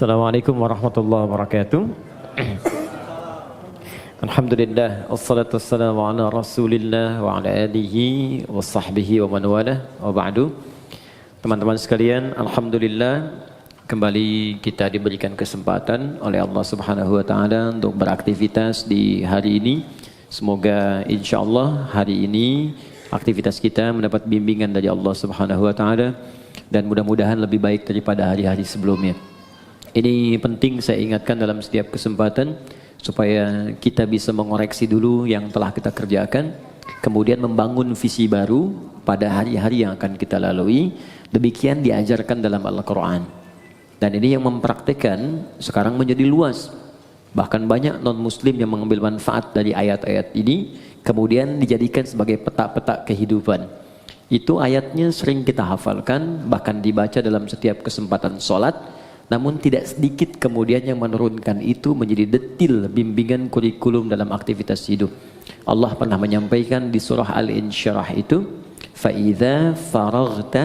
Assalamualaikum warahmatullahi wabarakatuh. Alhamdulillah, wassalatu wassalamu ala rasulillah wa ala alihi wa sahbihi wa man walah wa ba'du. Teman-teman sekalian, Alhamdulillah kembali kita diberikan kesempatan oleh Allah Subhanahu wa Ta'ala untuk beraktivitas di hari ini. Semoga insyaAllah hari ini aktivitas kita mendapat bimbingan dari Allah Subhanahu wa Ta'ala dan mudah-mudahan lebih baik daripada hari-hari sebelumnya. Ini penting saya ingatkan dalam setiap kesempatan supaya kita bisa mengoreksi dulu yang telah kita kerjakan, kemudian membangun visi baru pada hari-hari yang akan kita lalui. Demikian diajarkan dalam Al-Quran. Dan ini yang mempraktikkan sekarang menjadi luas. Bahkan banyak non-muslim yang mengambil manfaat dari ayat-ayat ini, kemudian dijadikan sebagai peta-peta kehidupan. Itu ayatnya sering kita hafalkan, bahkan dibaca dalam setiap kesempatan sholat. Namun tidak sedikit kemudian yang menurunkan itu menjadi detil bimbingan kurikulum dalam aktivitas hidup. Allah pernah menyampaikan di surah Al-Insyirah itu, فَإِذَا فَرَغْتَ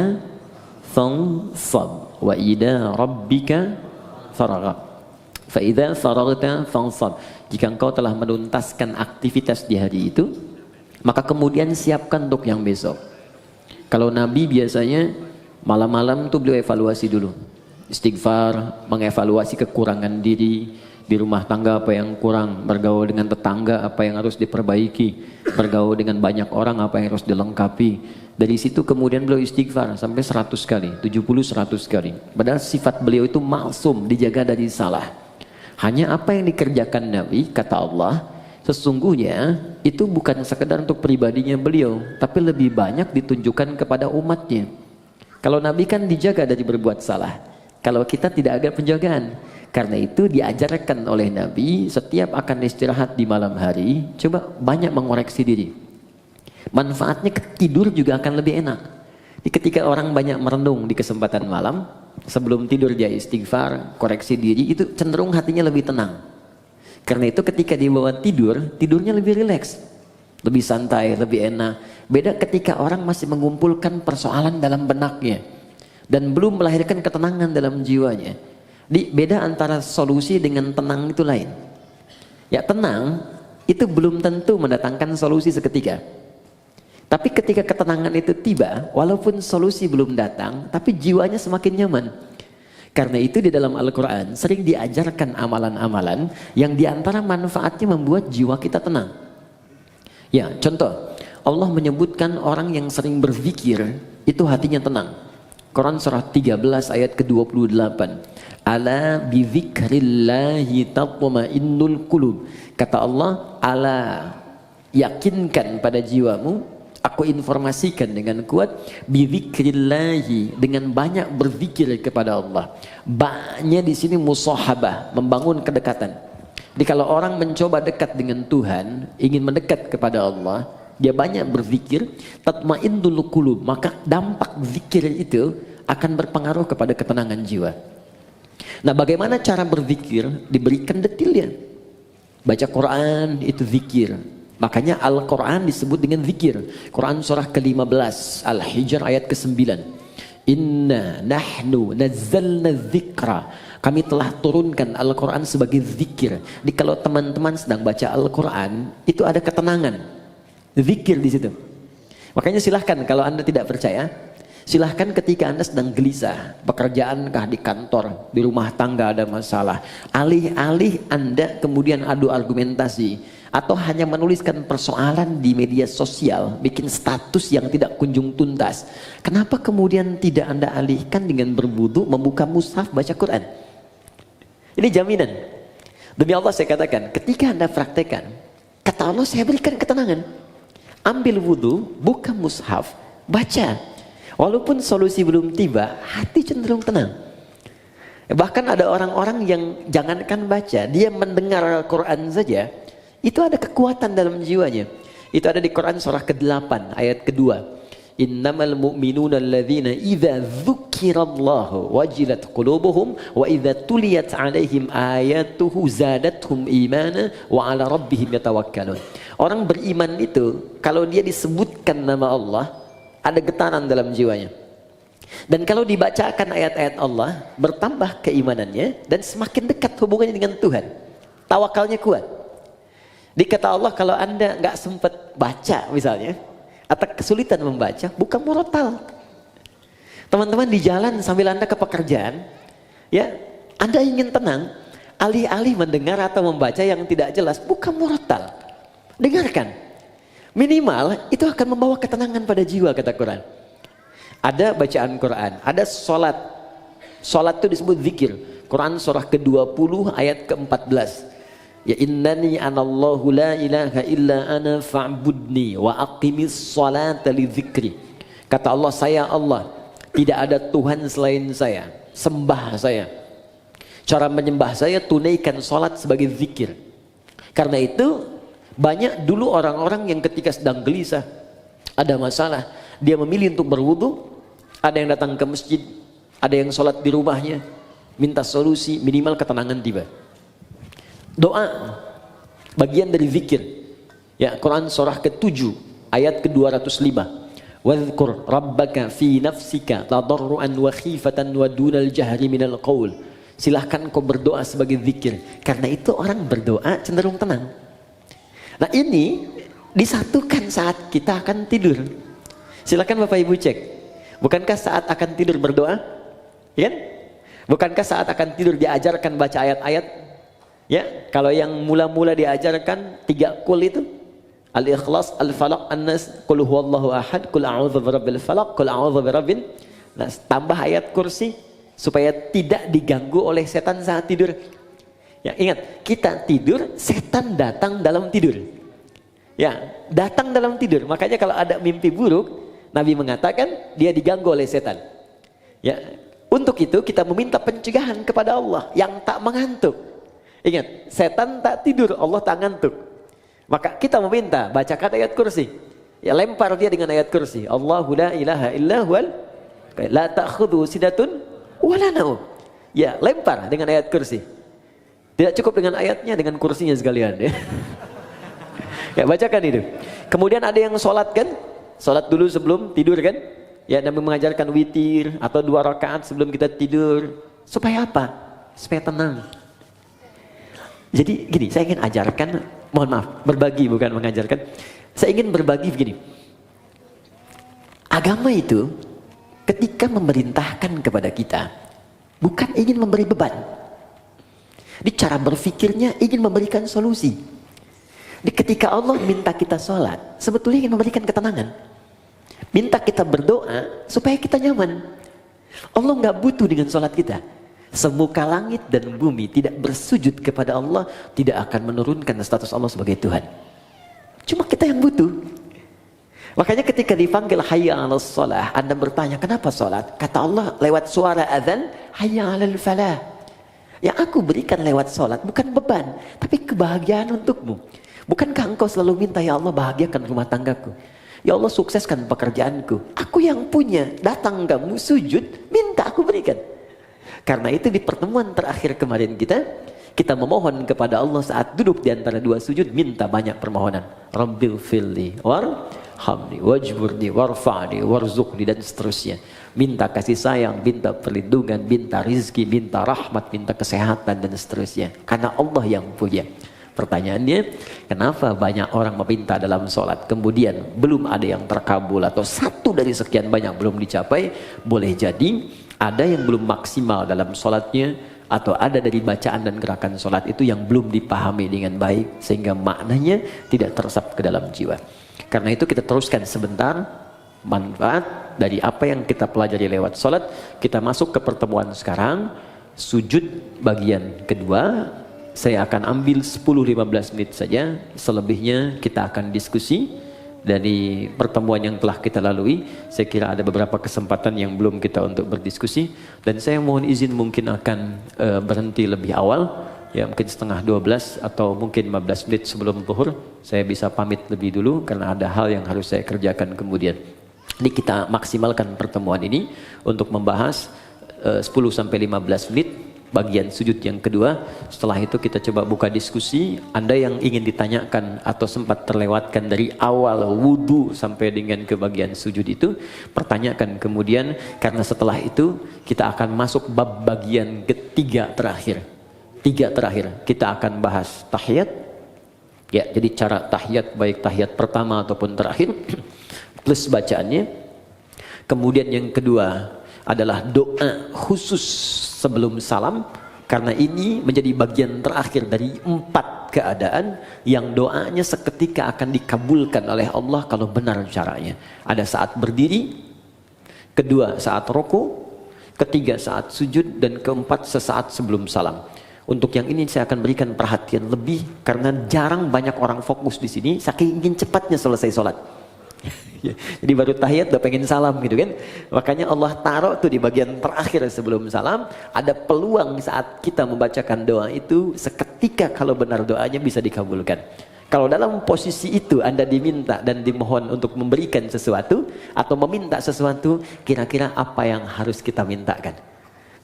فَانْصَبْ وَإِلَى رَبِّكَ فَرَغَ فَإِذَا فَرَغْتَ فَانْصَبْ. Jika engkau telah menuntaskan aktivitas di hari itu, maka kemudian siapkan untuk yang besok. Kalau Nabi biasanya malam-malam tuh beliau evaluasi dulu. Istighfar, mengevaluasi kekurangan diri di rumah tangga, apa yang kurang, bergaul dengan tetangga apa yang harus diperbaiki, bergaul dengan banyak orang apa yang harus dilengkapi. Dari situ kemudian beliau istighfar sampai 100 kali, 70-100 kali. Padahal sifat beliau itu maksum, dijaga dari salah. Hanya apa yang dikerjakan Nabi, kata Allah, sesungguhnya itu bukan sekedar untuk pribadinya beliau, tapi lebih banyak ditunjukkan kepada umatnya. Kalau Nabi kan dijaga dari berbuat salah, kalau kita tidak ada penjagaan. Karena itu diajarkan oleh Nabi setiap akan istirahat di malam hari, coba banyak mengoreksi diri. Manfaatnya tidur juga akan lebih enak. Ketika orang banyak merenung di kesempatan malam, sebelum tidur dia istighfar, koreksi diri, itu cenderung hatinya lebih tenang. Karena itu ketika dibawa tidur, tidurnya lebih rileks, lebih santai, lebih enak. Beda ketika orang masih mengumpulkan persoalan dalam benaknya dan belum melahirkan ketenangan dalam jiwanya. Beda antara solusi dengan tenang itu lain. Ya, tenang itu belum tentu mendatangkan solusi seketika. Tapi ketika ketenangan itu tiba, walaupun solusi belum datang, tapi jiwanya semakin nyaman. Karena itu di dalam Al-Quran sering diajarkan amalan-amalan yang diantara manfaatnya membuat jiwa kita tenang. Ya, contoh, Allah menyebutkan orang yang sering berzikir itu hatinya tenang. Quran surah 13 ayat ke-28. Ala bizikrillahi tatma'innul qulub. Kata Allah, ala, yakinkan pada jiwamu, aku informasikan dengan kuat, bizikrillahi, dengan banyak berzikir kepada Allah. Ba-nya di sini musahabah, membangun kedekatan. Jadi kalau orang mencoba dekat dengan Tuhan, ingin mendekat kepada Allah, dia banyak berzikir, tatma'innul qulub, maka dampak zikir itu akan berpengaruh kepada ketenangan jiwa. Nah, bagaimana cara berzikir? Diberikan detilnya. Baca Quran itu zikir. Makanya Al-Quran disebut dengan zikir. Quran surah ke-15 Al-Hijr ayat ke-9. Inna nahnu nazzalna dzikra. Kami telah turunkan Al-Quran sebagai zikir. Jadi kalau teman-teman sedang baca Al-Quran, itu ada ketenangan, zikir di situ. Makanya silahkan kalau Anda tidak percaya, silahkan ketika Anda sedang gelisah, pekerjaankah di kantor, di rumah tangga ada masalah, alih-alih Anda kemudian adu argumentasi atau hanya menuliskan persoalan di media sosial, bikin status yang tidak kunjung tuntas, kenapa kemudian tidak Anda alihkan dengan berwudu, membuka mushaf, baca Quran? Ini jaminan. Demi Allah saya katakan, ketika Anda praktekkan, kata Allah saya berikan ketenangan. Ambil wudu, buka mushaf, baca. Walaupun solusi belum tiba, hati cenderung tenang. Bahkan ada orang-orang yang jangankan baca, dia mendengar Al-Quran saja, itu ada kekuatan dalam jiwanya. Itu ada di Quran surah ke-8 ayat kedua. Innamal mu'minuna alladzina idza dzukirallahu wajilat qulubuhum wa idza tuliyat alaihim ayatuhu zadatuhum imana wa ala rabbihim yatawakkalun. Orang beriman itu kalau dia disebutkan nama Allah, ada getaran dalam jiwanya. Dan kalau dibacakan ayat-ayat Allah, bertambah keimanannya dan semakin dekat hubungannya dengan Tuhan. Tawakalnya kuat. Dikata Allah, kalau Anda nggak sempat baca misalnya, atau kesulitan membaca, buka murotal. Teman-teman di jalan sambil Anda ke pekerjaan, ya, Anda ingin tenang, alih-alih mendengar atau membaca yang tidak jelas, buka murotal. Dengarkan. Minimal itu akan membawa ketenangan pada jiwa, kata Quran. Ada bacaan Quran, ada sholat. Sholat itu disebut zikir. Quran surah ke-20 ayat ke-14. Ya innani anallahu la ilaha illa ana fa'budni wa aqimis sholata li dzikri. Kata Allah, saya Allah, tidak ada Tuhan selain saya. Sembah saya. Cara menyembah saya, tunaikan sholat sebagai zikir. Karena itu banyak dulu orang-orang yang ketika sedang gelisah, ada masalah, dia memilih untuk berwudu. Ada yang datang ke masjid, ada yang sholat di rumahnya, minta solusi, minimal ketenangan tiba. Doa bagian dari zikir. Ya, Quran surah ke-7 ayat ke-205. Wadhkur rabbaka fi nafsika tadarruan wa khifatan wa dunal jahri minal qaul. Silahkan kau berdoa sebagai zikir. Karena itu orang berdoa cenderung tenang. Nah ini disatukan saat kita akan tidur. Silakan Bapak Ibu cek. Bukankah saat akan tidur berdoa? Ya kan? Bukankah saat akan tidur diajarkan baca ayat-ayat? Ya, kalau yang mula-mula diajarkan 3 kul itu, Al-Ikhlas, Al-Falaq, An-Nas, Qul huwallahu ahad, Qul a'udzu birabbil falaq, Qul a'udzu birabbin nas. Tambah ayat kursi supaya tidak diganggu oleh setan saat tidur. Ya, ingat, kita tidur, setan datang dalam tidur. Ya, datang dalam tidur. Makanya kalau ada mimpi buruk, Nabi mengatakan dia diganggu oleh setan. Ya, untuk itu kita meminta pencegahan kepada Allah yang tak mengantuk. Ingat, setan tak tidur, Allah tak ngantuk. Maka kita meminta bacakan ayat kursi. Ya, lempar dia dengan ayat kursi. Allahu la ilaha illa huwal la ta'khudhu sidatun wala naum. Ya, lempar dengan ayat kursi. Tidak cukup dengan ayatnya, dengan kursinya sekalian. Ya, ya bacakan itu. Kemudian ada yang sholat kan? Sholat dulu sebelum tidur kan? Ya, Nabi mengajarkan witir atau 2 rakaat sebelum kita tidur. Supaya apa? Supaya tenang. Jadi gini, saya ingin ajarkan, mohon maaf, berbagi bukan mengajarkan. Saya ingin berbagi begini. Agama itu ketika memerintahkan kepada kita, bukan ingin memberi beban. Di cara berfikirnya ingin memberikan solusi. Di ketika Allah minta kita sholat, sebetulnya ingin memberikan ketenangan. Minta kita berdoa supaya kita nyaman. Allah nggak butuh dengan sholat kita. Semuka langit dan bumi tidak bersujud kepada Allah, tidak akan menurunkan status Allah sebagai Tuhan. Cuma kita yang butuh. Makanya ketika dipanggil hayya 'alas shalah, Anda bertanya kenapa sholat? Kata Allah lewat suara azan, hayya 'alal falah. Yang aku berikan lewat sholat bukan beban, tapi kebahagiaan untukmu. Bukankah engkau selalu minta, ya Allah bahagiakan rumah tanggaku, ya Allah sukseskan pekerjaanku. Aku yang punya, datang kamu sujud, minta aku berikan. Karena itu di pertemuan terakhir kemarin kita memohon kepada Allah saat duduk di antara 2 sujud, minta banyak permohonan. Rabbil filli warhamni wajburni warfa'ni warzuqni, dan seterusnya. Minta kasih sayang, minta perlindungan, minta rizki, minta rahmat, minta kesehatan, dan seterusnya. Karena Allah yang punya. Pertanyaannya, kenapa banyak orang meminta dalam sholat kemudian belum ada yang terkabul, atau satu dari sekian banyak belum dicapai? Boleh jadi ada yang belum maksimal dalam sholatnya, atau ada dari bacaan dan gerakan sholat itu yang belum dipahami dengan baik sehingga maknanya tidak teresap ke dalam jiwa. Karena itu kita teruskan sebentar manfaat dari apa yang kita pelajari lewat sholat. Kita masuk ke pertemuan sekarang, sujud bagian kedua. Saya akan ambil 10-15 menit saja, selebihnya kita akan diskusi dari pertemuan yang telah kita lalui. Saya kira ada beberapa kesempatan yang belum kita untuk berdiskusi, dan saya mohon izin mungkin akan berhenti lebih awal, ya mungkin setengah 12 atau mungkin 15 menit sebelum zuhur. Saya bisa pamit lebih dulu karena ada hal yang harus saya kerjakan kemudian. Jadi kita maksimalkan pertemuan ini untuk membahas 10-15 menit bagian sujud yang kedua. Setelah itu kita coba buka diskusi. Anda yang ingin ditanyakan atau sempat terlewatkan dari awal wudhu sampai dengan ke bagian sujud itu, pertanyakan kemudian, karena setelah itu kita akan masuk bab bagian ketiga terakhir. Tiga terakhir kita akan bahas tahiyat. Ya, jadi cara tahiyat, baik tahiyat pertama ataupun terakhir plus bacaannya. Kemudian yang kedua adalah doa khusus sebelum salam, karena ini menjadi bagian terakhir dari 4 keadaan yang doanya seketika akan dikabulkan oleh Allah kalau benar caranya. Ada saat berdiri, kedua saat rukuk, ketiga saat sujud, dan keempat sesaat sebelum salam. Untuk yang ini saya akan berikan perhatian lebih karena jarang banyak orang fokus di sini, saking ingin cepatnya selesai sholat. Jadi baru tahiyat udah pengen salam gitu kan. Makanya Allah taruh tuh di bagian terakhir sebelum salam, ada peluang saat kita membacakan doa itu seketika kalau benar doanya bisa dikabulkan. Kalau dalam posisi itu Anda diminta dan dimohon untuk memberikan sesuatu atau meminta sesuatu, kira-kira apa yang harus kita mintakan?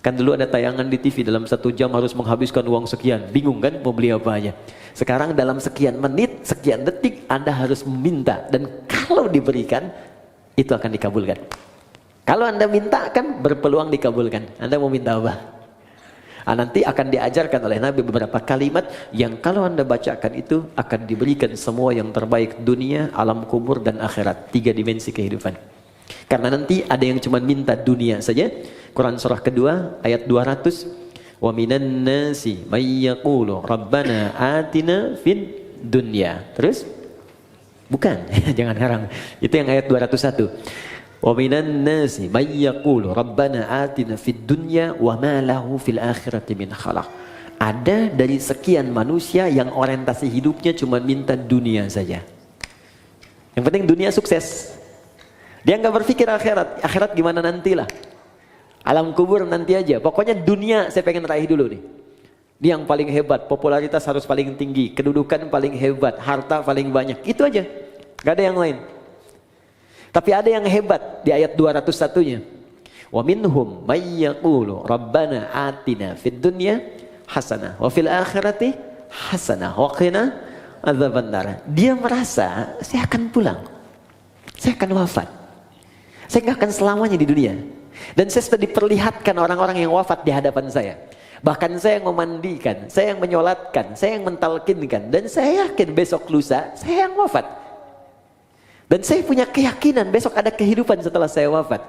Kan dulu ada tayangan di TV dalam 1 jam harus menghabiskan uang sekian, bingung kan mau beli apa aja. Sekarang dalam sekian menit, sekian detik Anda harus meminta, dan kalau diberikan itu akan dikabulkan. Kalau Anda minta kan berpeluang dikabulkan. Anda mau minta apa? Nanti akan diajarkan oleh Nabi beberapa kalimat yang kalau Anda bacakan itu akan diberikan semua yang terbaik dunia, alam kubur, dan akhirat. 3 dimensi kehidupan. Karena nanti ada yang cuma minta dunia saja. Quran surah kedua ayat 200, wa minan nasi may yaqulu rabbana atina fid dunya. Terus bukan jangan harang, itu yang ayat 201. Wa minan nasi may yaqulu rabbana atina fid dunya wa ma lahu fil akhirati min khalaq. Ada dari sekian manusia yang orientasi hidupnya cuma minta dunia saja. Yang penting dunia sukses. Dia nggak berpikir akhirat. Akhirat gimana nantilah. Alam kubur nanti aja. Pokoknya dunia saya pengen raih dulu nih. Dia yang paling hebat, popularitas harus paling tinggi, kedudukan paling hebat, harta paling banyak. Itu aja. Gak ada yang lain. Tapi ada yang hebat di ayat 201-nya. Wa minhum may yaqulu rabbana atina fid dunya hasanah wa fil akhirati hasanah wa qina adzabannar. Dia merasa saya akan pulang. Saya akan wafat. Saya nggak akan selamanya di dunia. Dan saya sudah diperlihatkan orang-orang yang wafat di hadapan saya. Bahkan saya yang memandikan, saya yang menyolatkan, saya yang mentalkinkan. Dan saya yakin besok lusa, saya yang wafat. Dan saya punya keyakinan besok ada kehidupan setelah saya wafat.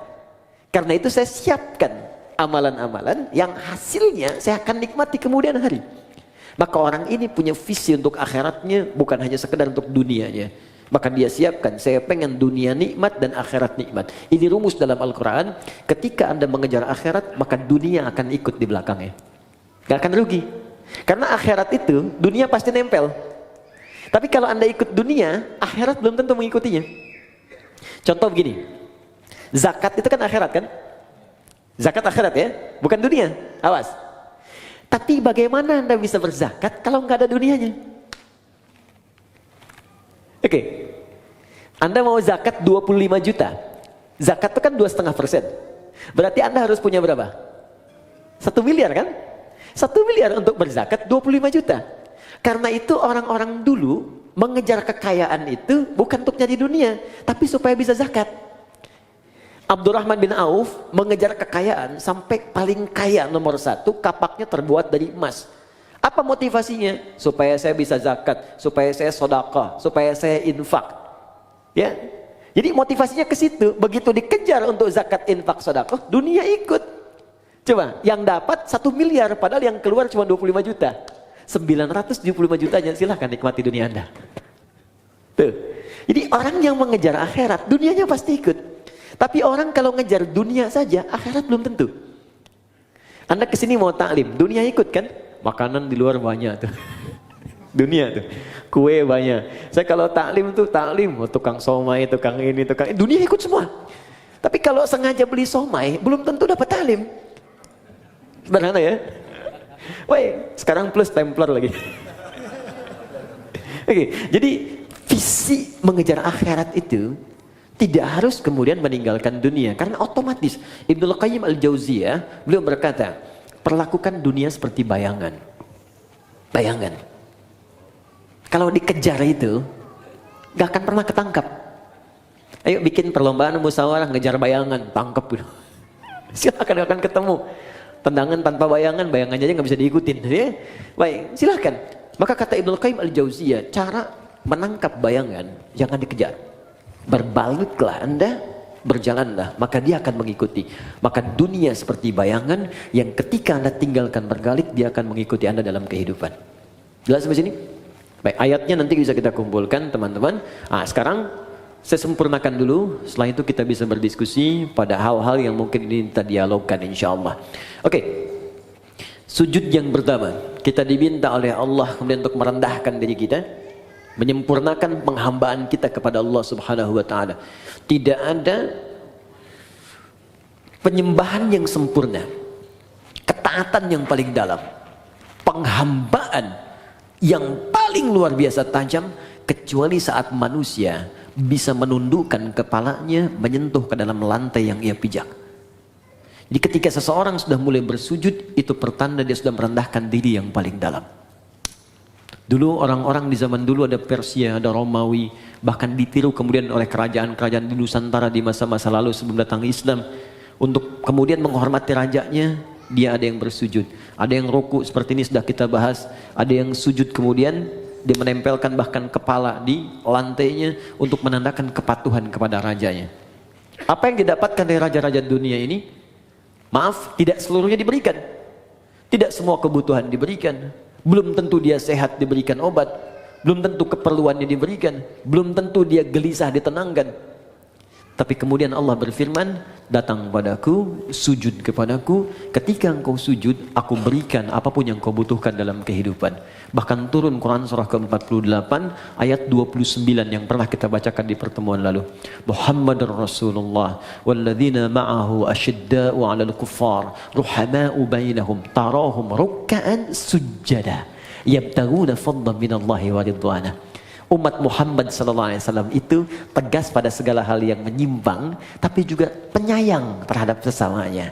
Karena itu saya siapkan amalan-amalan yang hasilnya saya akan nikmati kemudian hari. Maka orang ini punya visi untuk akhiratnya, bukan hanya sekedar untuk dunianya. Maka dia siapkan, saya pengen dunia nikmat dan akhirat nikmat. Ini rumus dalam Al-Quran. Ketika Anda mengejar akhirat, maka dunia akan ikut di belakangnya. Gak akan rugi. Karena akhirat itu, dunia pasti nempel. Tapi kalau Anda ikut dunia, akhirat belum tentu mengikutinya. Contoh begini, zakat itu kan akhirat kan? Zakat akhirat ya, bukan dunia. Awas. Tapi bagaimana Anda bisa berzakat kalau nggak ada dunianya? Oke, Anda mau zakat 25 juta. Zakat itu kan 2,5%. Berarti Anda harus punya berapa? 1 miliar kan? 1 miliar untuk berzakat 25 juta. Karena itu orang-orang dulu mengejar kekayaan itu bukan untuk nyari dunia, tapi supaya bisa zakat. Abdurrahman bin Auf mengejar kekayaan sampai paling kaya nomor 1, kapaknya terbuat dari emas. Apa motivasinya? Supaya saya bisa zakat, supaya saya sedekah, supaya saya infak. Ya. Jadi motivasinya ke situ. Begitu dikejar untuk zakat, infak, sedekah, dunia ikut. Coba, yang dapat 1 miliar padahal yang keluar cuma 25 juta. 975 jutanya silahkan nikmati dunia Anda. Tuh. Jadi orang yang mengejar akhirat, dunianya pasti ikut. Tapi orang kalau ngejar dunia saja, akhirat belum tentu. Anda kesini mau taklim, dunia ikut kan? Makanan di luar banyak tuh. Dunia tuh. Kue banyak. Saya kalau taklim tuh taklim, tukang somai, tukang ini, tukang ini. Dunia ikut semua. Tapi kalau sengaja beli somai, belum tentu dapat taklim. Sederhana ya? Woi, sekarang plus Templar lagi. Oke, jadi visi mengejar akhirat itu tidak harus kemudian meninggalkan dunia, karena otomatis Ibnu Qayyim al-Jauziyah beliau berkata, perlakukan dunia seperti bayangan. Bayangan. Kalau dikejar itu, gak akan pernah ketangkap. Ayo bikin perlombaan musyawarah ngejar bayangan, tangkap gitu. Silakan akan ketemu. Tendangan tanpa bayangan, bayangannya aja nggak bisa diikutin. Ya? Baik, silakan. Maka kata Ibnu Qayyim Al-Jauziyah, cara menangkap bayangan jangan dikejar. Berbalutlah Anda, berjalanlah, maka dia akan mengikuti. Maka dunia seperti bayangan yang ketika Anda tinggalkan bergalit, dia akan mengikuti Anda dalam kehidupan. Jelas sampai sini? Baik, ayatnya nanti bisa kita kumpulkan teman-teman. Sekarang saya sempurnakan dulu, setelah itu kita bisa berdiskusi pada hal-hal yang mungkin ini kita dialogkan insya-Allah. Oke. Sujud yang pertama, kita diminta oleh Allah kemudian untuk merendahkan diri kita, menyempurnakan penghambaan kita kepada Allah Subhanahu wa taala. Tidak ada penyembahan yang sempurna, ketaatan yang paling dalam, penghambaan yang paling luar biasa tajam kecuali saat manusia bisa menundukkan kepalanya menyentuh ke dalam lantai yang ia pijak. Jadi ketika seseorang sudah mulai bersujud, itu pertanda dia sudah merendahkan diri yang paling dalam. Dulu orang-orang di zaman dulu ada Persia, ada Romawi, bahkan ditiru kemudian oleh kerajaan-kerajaan di Nusantara di masa-masa lalu sebelum datang Islam. Untuk kemudian menghormati rajanya, dia ada yang bersujud, ada yang ruku seperti ini sudah kita bahas, ada yang sujud kemudian dia menempelkan bahkan kepala di lantainya untuk menandakan kepatuhan kepada rajanya. Apa yang didapatkan dari raja-raja dunia ini? Maaf, tidak seluruhnya diberikan. Tidak semua kebutuhan diberikan. Belum tentu dia sehat diberikan obat. Belum tentu keperluannya diberikan. Belum tentu dia gelisah ditenangkan. Tapi kemudian Allah berfirman, datang padaku, sujud kepadaku, ketika engkau sujud, aku berikan apapun yang kau butuhkan dalam kehidupan. Bahkan turun Quran surah ke-48 ayat 29 yang pernah kita bacakan di pertemuan lalu. Muhammadur Rasulullah walladzina ma'ahu asyidda'u 'alal kuffar ruhama'u bainahum tarahum ruk'an sujjada yabtaghuna fadlan minallahi wa ridwana. Umat Muhammad SAW itu tegas pada segala hal yang menyimpang, tapi juga penyayang terhadap sesamanya.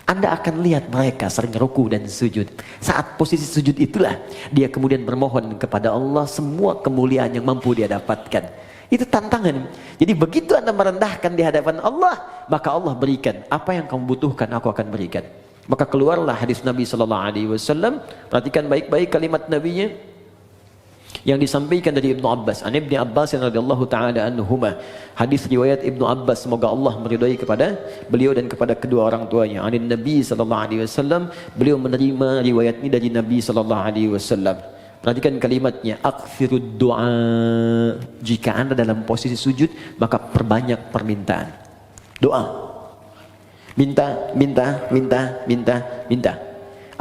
Anda akan lihat mereka sering ruku dan sujud. Saat posisi sujud itulah dia kemudian bermohon kepada Allah semua kemuliaan yang mampu dia dapatkan. Itu tantangan. Jadi begitu Anda merendahkan di hadapan Allah, maka Allah berikan apa yang kamu butuhkan, aku akan berikan. Maka keluarlah hadis Nabi SAW. Perhatikan baik-baik kalimat Nabinya yang disampaikan dari Ibnu Abbas. An Ibnu Abbas radhiyallahu taala anhuma. Hadis riwayat Ibnu Abbas, semoga Allah meridai kepada beliau dan kepada kedua orang tuanya. Anin Nabi sallallahu alaihi wasallam, beliau menerima riwayat ini dari Nabi sallallahu alaihi wasallam. Perhatikan kalimatnya, aktsirud du'a. Jika Anda dalam posisi sujud, maka perbanyak permintaan. Doa. Minta, minta, minta, minta, minta.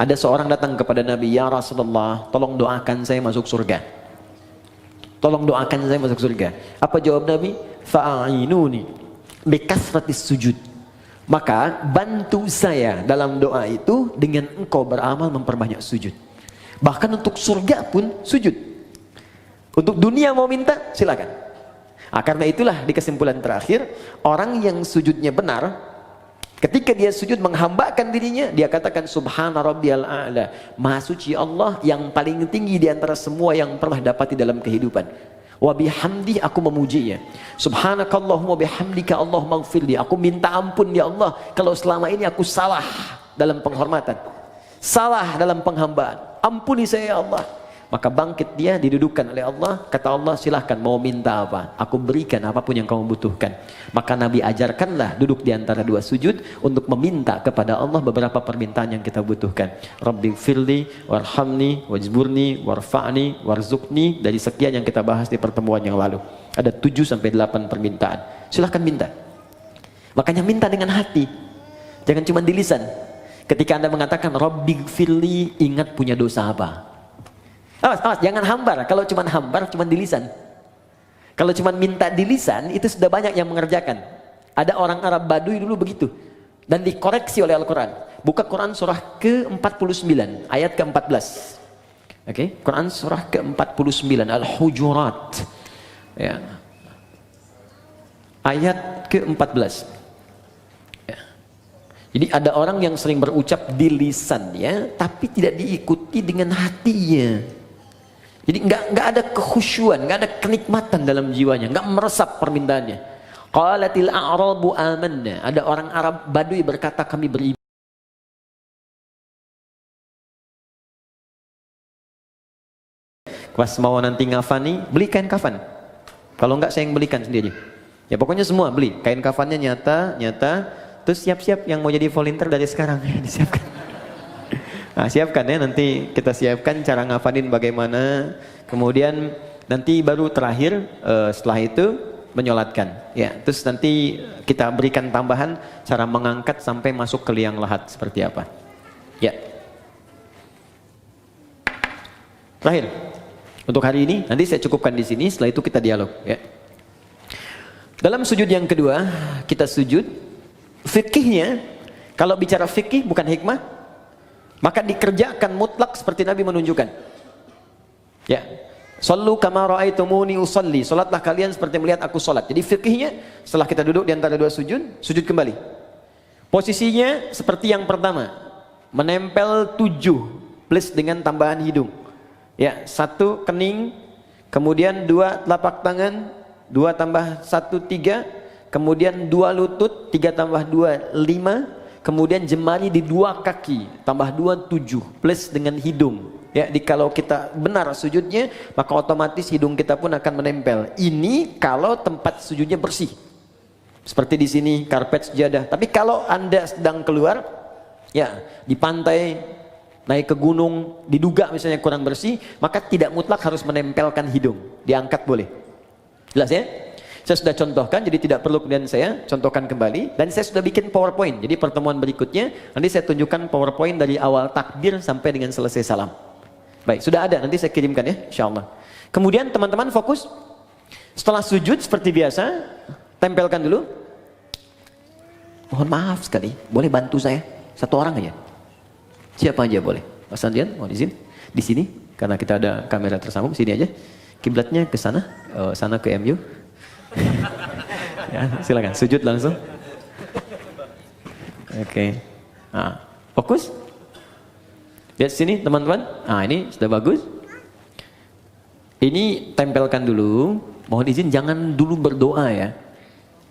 Ada seorang datang kepada Nabi, ya Rasulullah, tolong doakan saya masuk surga. Tolong doakan saya masuk surga. Apa jawab Nabi? Fa'inuni bikasratis sujud. Maka bantu saya dalam doa itu dengan engkau beramal memperbanyak sujud. Bahkan untuk surga pun sujud. Untuk dunia mau minta, silakan. Karena itulah di kesimpulan terakhir, orang yang sujudnya benar, ketika dia sujud menghambakan dirinya, dia katakan subhana rabbiyal a'la, maha suci Allah yang paling tinggi di antara semua yang pernah dapati dalam kehidupan. Wa bihamdi, aku memujinya. Subhanakallahumma bihamdika Allahumma ighfirli, aku minta ampun ya Allah kalau selama ini aku salah dalam penghormatan, salah dalam penghambaan. Ampuni saya ya Allah. Maka bangkit dia, didudukkan oleh Allah. Kata Allah, silahkan mau minta apa, aku berikan apapun yang kamu butuhkan. Maka Nabi ajarkanlah duduk di antara dua sujud untuk meminta kepada Allah beberapa permintaan yang kita butuhkan. Rabbi firli, warhamni, wajburni, warfa'ni, warzukni. Dari sekian yang kita bahas di pertemuan yang lalu, ada 7-8 permintaan. Silahkan minta. Makanya minta dengan hati, jangan cuma di lisan. Ketika Anda mengatakan Rabbi firli, ingat punya dosa apa. Awas, jangan hambar. Kalau cuma hambar, cuma di lisan. Kalau cuma minta di lisan, itu sudah banyak yang mengerjakan. Ada orang Arab Baduy dulu begitu. Dan dikoreksi oleh Al-Quran. Buka Quran surah ke-49, ayat ke-14. Oke, Quran surah ke-49, Al-Hujurat. Ya. Ayat ke-14. Ya. Jadi ada orang yang sering berucap di lisannya, tapi tidak diikuti dengan hatinya. Jadi nggak ada kekhusyuan, nggak ada kenikmatan dalam jiwanya, nggak meresap permintaannya. Qalatil a'rabu amanna. Ada orang Arab Badui berkata kami beriman. Pas mau nanti ngafani, beli kain kafan. Kalau enggak saya yang belikan sendiri. Ya pokoknya semua beli. Kain kafannya nyata. Terus siap-siap yang mau jadi volunteer dari sekarang. Disiapkan. Nah, siapkan ya, nanti kita siapkan cara ngafanin bagaimana. Kemudian nanti baru terakhir setelah itu menyolatkan. Ya, terus nanti kita berikan tambahan cara mengangkat sampai masuk ke liang lahat seperti apa. Ya. Terakhir. Untuk hari ini, nanti saya cukupkan di sini, setelah itu kita dialog. Ya. Dalam sujud yang kedua, kita sujud, fikihnya, kalau bicara fikih bukan hikmah, maka dikerjakan mutlak seperti Nabi menunjukkan. Ya, sallu kama ra'aitumuni usalli, salatlah kalian seperti melihat aku salat. Jadi fikihnya, setelah kita duduk di antara dua sujud, sujud kembali. Posisinya seperti yang pertama, menempel 7 plus dengan tambahan hidung. Ya, 1 kening, kemudian 2 telapak tangan, 2 tambah 1 3, kemudian 2 lutut, 3 tambah 2 5, kemudian jemari di 2 kaki, tambah 2 7 plus dengan hidung. Ya, kalau kita benar sujudnya, maka otomatis hidung kita pun akan menempel. Ini kalau tempat sujudnya bersih. Seperti di sini karpet sejadah. Tapi kalau Anda sedang keluar, ya, di pantai, naik ke gunung, diduga misalnya kurang bersih, maka tidak mutlak harus menempelkan hidung, diangkat boleh. Jelas ya? Saya sudah contohkan, jadi tidak perlu kemudian saya contohkan kembali, dan saya sudah bikin PowerPoint. Jadi pertemuan berikutnya nanti saya tunjukkan PowerPoint dari awal takbir sampai dengan selesai salam. Baik, sudah ada, nanti saya kirimkan ya, insyaallah. Kemudian teman-teman fokus, setelah sujud seperti biasa, tempelkan dulu. Mohon maaf sekali, boleh bantu saya? 1 orang aja. Siapa aja boleh. Mas Andrian, mohon izin. Di sini, karena kita ada kamera tersambung, sini aja. Kiblatnya ke sana, sana ke MU. Ya, silakan, sujud langsung. Oke. Nah, fokus. Lihat sini teman-teman. Nah, ini sudah bagus. Ini tempelkan dulu. Mohon izin, jangan dulu berdoa ya.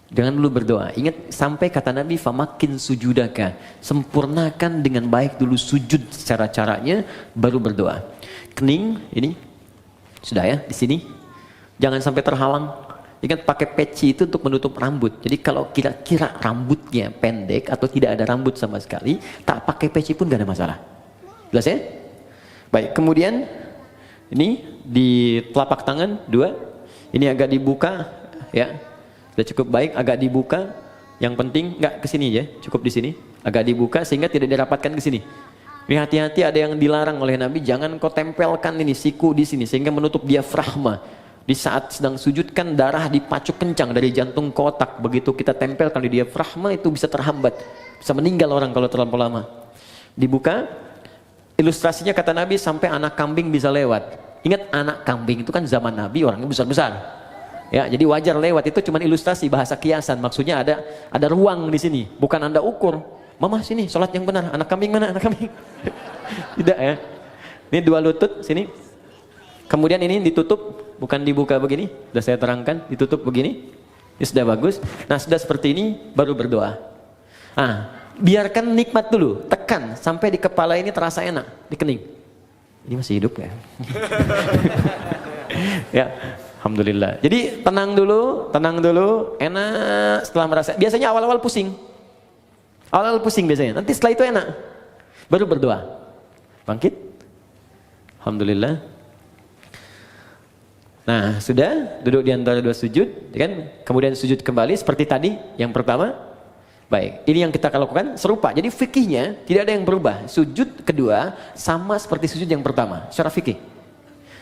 Jangan dulu berdoa. Ingat sampai kata Nabi, famakin sujudaka, sempurnakan dengan baik dulu sujud secara caranya, baru berdoa. Kening ini sudah ya di sini. Jangan sampai terhalang. Ingat pakai peci itu untuk menutup rambut. Jadi kalau kira-kira rambutnya pendek atau tidak ada rambut sama sekali, tak pakai peci pun gak ada masalah. Jelas ya? Baik. Kemudian ini di telapak tangan 2. Ini agak dibuka ya. Sudah cukup baik, agak dibuka. Yang penting nggak ke sini ya, cukup di sini. Agak dibuka sehingga tidak dirapatkan ke sini. Ini hati-hati, ada yang dilarang oleh Nabi, jangan kau tempelkan ini siku di sini sehingga menutup diafragma. Di saat sedang sujud kan darah dipacu kencang dari jantung ke otak. Begitu kita tempelkan di diafragma itu bisa terhambat, bisa meninggal orang kalau terlalu lama. Dibuka. Ilustrasinya kata Nabi sampai anak kambing bisa lewat. Ingat anak kambing itu kan zaman Nabi orangnya besar-besar. Ya, jadi wajar lewat, itu cuma ilustrasi bahasa kiasan. Maksudnya ada ruang di sini, bukan Anda ukur. Mama sini, sholat yang benar. Anak kambing mana? Anak kambing. Tidak ya. Ini 2 lutut sini. Kemudian ini ditutup, bukan dibuka begini. Sudah saya terangkan, ditutup begini. Ini sudah bagus. Nah, sudah seperti ini baru berdoa. Nah, biarkan nikmat dulu, tekan sampai di kepala ini terasa enak, di kening. Ini masih hidup ya. Ya. Alhamdulillah. Jadi tenang dulu, enak. Setelah merasa, biasanya awal-awal pusing. Awal-awal pusing biasanya. Nanti setelah itu enak. Baru berdoa. Bangkit. Alhamdulillah. Nah, sudah duduk di antara 2 sujud, kan? Kemudian sujud kembali seperti tadi yang pertama. Baik, ini yang kita lakukan serupa. Jadi fikihnya tidak ada yang berubah. Sujud kedua sama seperti sujud yang pertama. Secara fikih.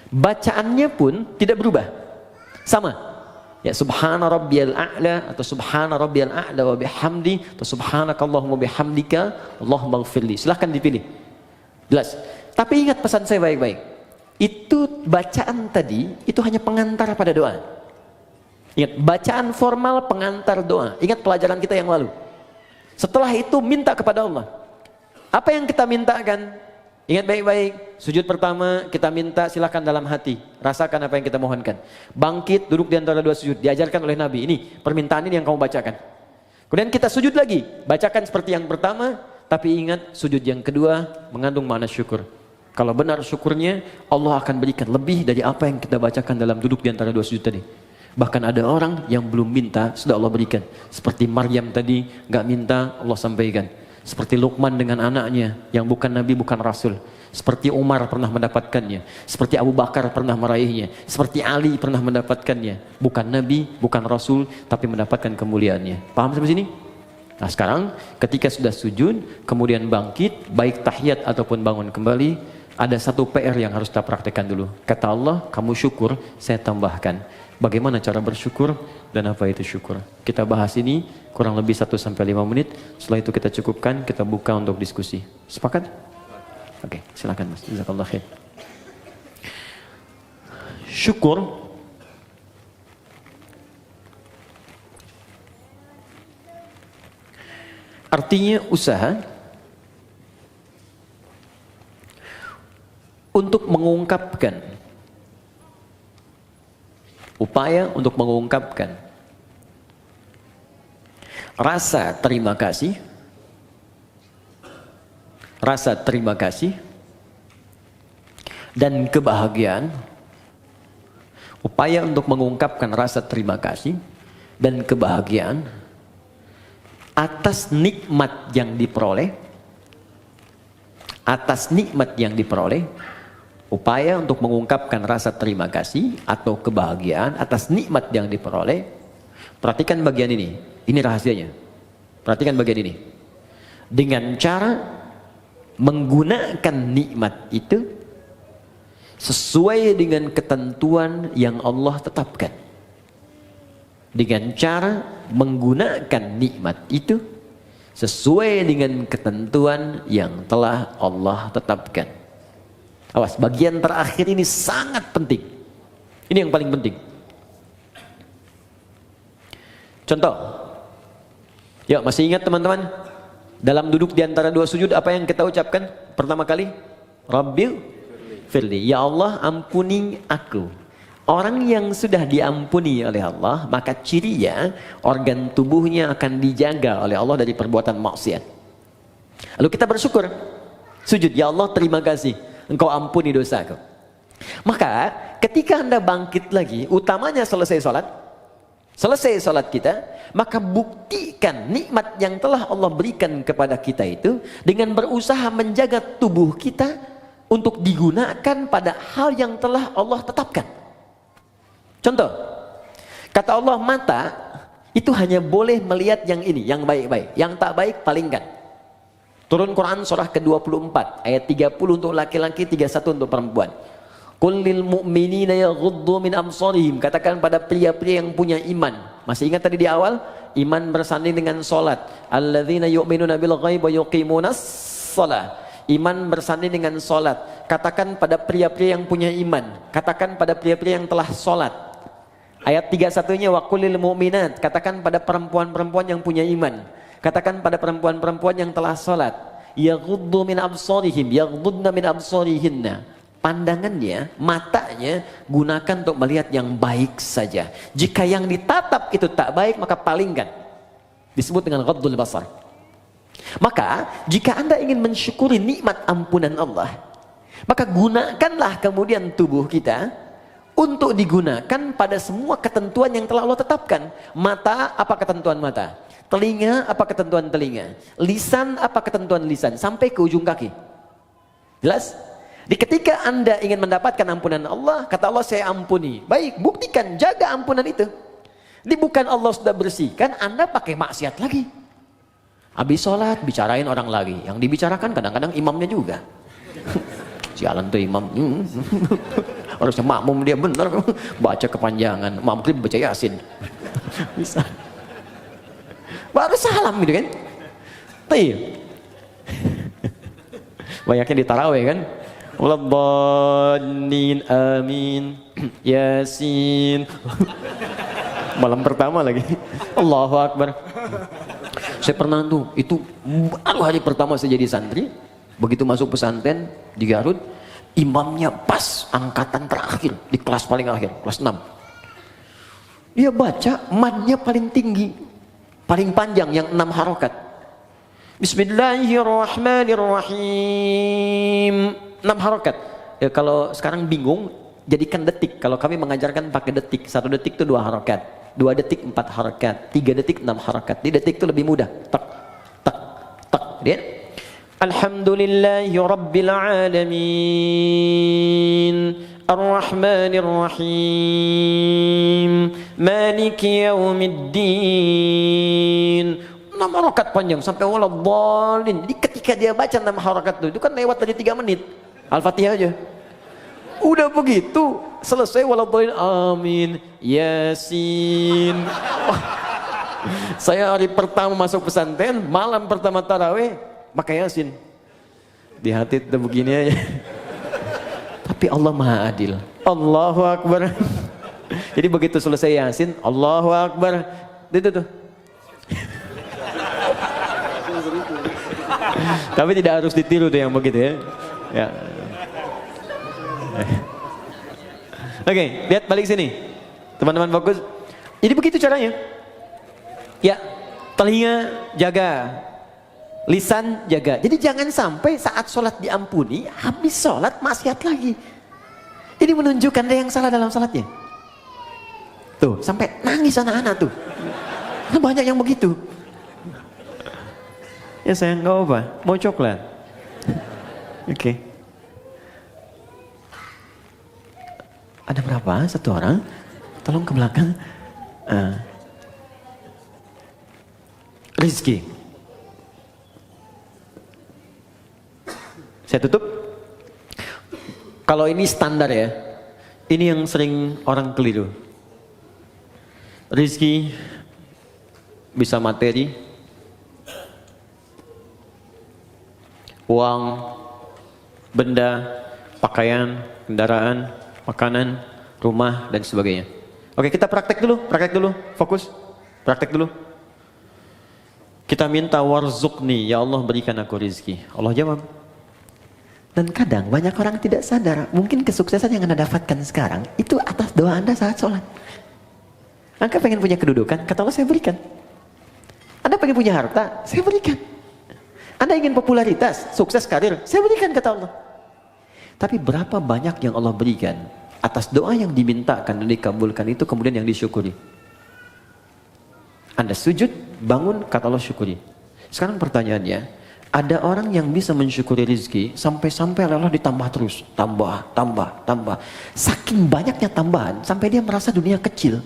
Bacaannya pun tidak berubah. Sama. Ya, subhana rabbiyal a'la atau subhana rabbiyal a'la wa bihamdi atau subhanakallahumma bihamdika Allahumma ighfirli. Silahkan dipilih. Jelas. Tapi ingat pesan saya baik-baik. Itu bacaan tadi itu hanya pengantar pada doa. Ingat, bacaan formal pengantar doa. Ingat pelajaran kita yang lalu. Setelah itu minta kepada Allah. Apa yang kita mintakan? Ingat baik-baik, sujud pertama kita minta silakan dalam hati, rasakan apa yang kita mohonkan. Bangkit, duduk di antara dua sujud, diajarkan oleh Nabi. Ini permintaan ini yang kamu bacakan. Kemudian kita sujud lagi, bacakan seperti yang pertama, tapi ingat sujud yang kedua mengandung makna syukur. Kalau benar syukurnya, Allah akan berikan lebih dari apa yang kita bacakan dalam duduk di antara dua sujud tadi. Bahkan ada orang yang belum minta, sudah Allah berikan. Seperti Maryam tadi, gak minta, Allah sampaikan. Seperti Luqman dengan anaknya, yang bukan Nabi, bukan Rasul. Seperti Umar pernah mendapatkannya. Seperti Abu Bakar pernah meraihnya. Seperti Ali pernah mendapatkannya. Bukan Nabi, bukan Rasul, tapi mendapatkan kemuliaannya. Paham sampai sini? Nah sekarang, ketika sudah sujud, kemudian bangkit, baik tahiyat ataupun bangun kembali, ada satu PR yang harus kita praktekkan dulu. Kata Allah, kamu syukur, saya tambahkan. Bagaimana cara bersyukur dan apa itu syukur? Kita bahas ini kurang lebih 1-5 menit. Setelah itu kita cukupkan, kita buka untuk diskusi. Sepakat? Oke, silakan Mas. Jazakallah khair. Syukur artinya usaha untuk mengungkapkan, upaya untuk mengungkapkan rasa terima kasih, dan kebahagiaan. Upaya untuk mengungkapkan rasa terima kasih dan kebahagiaan atas nikmat yang diperoleh, upaya untuk mengungkapkan rasa terima kasih atau kebahagiaan atas nikmat yang diperoleh. Perhatikan bagian ini rahasianya. Perhatikan bagian ini. Dengan cara menggunakan nikmat itu sesuai dengan ketentuan yang Allah tetapkan. Dengan cara menggunakan nikmat itu sesuai dengan ketentuan yang telah Allah tetapkan. Awas, bagian terakhir ini sangat penting. Ini yang paling penting. Contoh. Yuk, masih ingat teman-teman? Dalam duduk di antara dua sujud apa yang kita ucapkan pertama kali? Rabbil firli. Ya Allah, ampuni aku. Orang yang sudah diampuni oleh Allah, maka cirinya organ tubuhnya akan dijaga oleh Allah dari perbuatan maksiat. Lalu kita bersyukur. Sujud, ya Allah terima kasih. Engkau ampuni dosaku. Maka ketika Anda bangkit lagi, utamanya selesai sholat kita, maka buktikan nikmat yang telah Allah berikan kepada kita itu dengan berusaha menjaga tubuh kita untuk digunakan pada hal yang telah Allah tetapkan. Contoh, kata Allah, mata itu hanya boleh melihat yang ini, yang baik-baik, yang tak baik palingkan. Turun Quran surah ke-24 ayat 30 untuk laki-laki, 31 untuk perempuan. Qul lil mu'minina yaghuddu min absarihim. Katakan pada pria-pria yang punya iman. Masih ingat tadi di awal? Iman bersanding dengan salat. Alladzina yu'minuna bil ghaib wa yuqimunas shalah. Iman bersanding dengan salat. Katakan pada pria-pria yang punya iman. Katakan pada pria-pria yang telah salat. Ayat 31-nya wa qul lil mu'minat. Katakan pada perempuan-perempuan yang punya iman. Katakan pada perempuan-perempuan yang telah salat. Yaghuddu min absarihim, yaghuddna min absarihinna. Pandangannya, matanya gunakan untuk melihat yang baik saja. Jika yang ditatap itu tak baik, maka palingkan. Disebut dengan ghaddul basar. Maka jika Anda ingin mensyukuri nikmat ampunan Allah, maka gunakanlah kemudian tubuh kita untuk digunakan pada semua ketentuan yang telah Allah tetapkan. Mata, apa ketentuan mata? Telinga, apa ketentuan telinga? Lisan, apa ketentuan lisan? Sampai ke ujung kaki. Jelas? Di ketika Anda ingin mendapatkan ampunan Allah, kata Allah, saya ampuni. Baik, buktikan, jaga ampunan itu. Di bukan Allah sudah bersihkan, Anda pakai maksiat lagi. Habis sholat, bicarain orang lagi. Yang dibicarakan kadang-kadang imamnya juga. Sialan tuh imam. Harusnya makmum dia benar. Baca kepanjangan. Maghrib baca Yasin. Bisa. Baru salam gitu kan. Tuh. Banyaknya di tarawih kan. Waladhdallin amin. Yasin. Malam pertama lagi. Allahu Akbar. Saya pernah tuh, itu baru hari pertama saya jadi santri, begitu masuk pesantren di Garut, imamnya pas angkatan terakhir, di kelas paling akhir, kelas 6. Dia baca, madnya paling tinggi, paling panjang, yang 6 harokat. Bismillahirrahmanirrahim. 6 harokat. Ya, kalau sekarang bingung, jadikan detik. Kalau kami mengajarkan pakai detik. 1 detik itu 2 harokat. 2 detik 4 harokat. 3 detik 6 harokat. Di detik itu lebih mudah. Tak, tak, tak. Lihat. Alhamdulillahi Rabbil Alamin. Ar-Rahmanir-Rahim. Maliki Yaumiddin. 6 harokat panjang sampai waladhdallin. Jadi ketika dia baca 6 harokat itu kan lewat tadi 3 menit. Al-Fatihah aja. Udah begitu selesai waladhdallin, amin, Yasin. Saya hari pertama masuk pesantren, malam pertama tarawih pakai Yasin. Di hati itu begini aja. Tapi Allah Maha Adil. Allahu Akbar. Jadi begitu selesai Yasin, Allahu Akbar. Itu tuh. Tapi tidak harus ditiru tuh yang begitu ya. Ya. Oke, lihat balik sini. Teman-teman fokus. Jadi begitu caranya. Ya, telinga jaga, lisan jaga. Jadi jangan sampai saat sholat diampuni, habis sholat maksiat lagi. Ini menunjukkan ada yang salah dalam sholatnya. Tuh, sampai nangis anak-anak tuh. Banyak yang begitu. Ya sayang, nggak apa, mau coklat. Oke. Ada berapa? 1 orang? Tolong ke belakang. Rizki. Saya tutup. Kalau ini standar ya. Ini yang sering orang keliru. Rizki bisa materi, uang, benda, pakaian, kendaraan, makanan, rumah, dan sebagainya. Oke, kita praktek dulu, fokus, praktek dulu. Kita minta warzuqni, ya Allah berikan aku rizki. Allah jawab. Dan kadang banyak orang tidak sadar, mungkin kesuksesan yang Anda dapatkan sekarang, itu atas doa Anda saat sholat. Anda pengen punya kedudukan, kata Allah saya berikan. Anda pengen punya harta, saya berikan. Anda ingin popularitas, sukses karir, saya berikan kata Allah. Tapi berapa banyak yang Allah berikan atas doa yang dimintakan dan dikabulkan itu kemudian yang disyukuri. Anda sujud, bangun, kata Allah syukuri. Sekarang pertanyaannya, ada orang yang bisa mensyukuri rezeki sampai-sampai Allah ditambah terus, tambah. Saking banyaknya tambahan sampai dia merasa dunia kecil.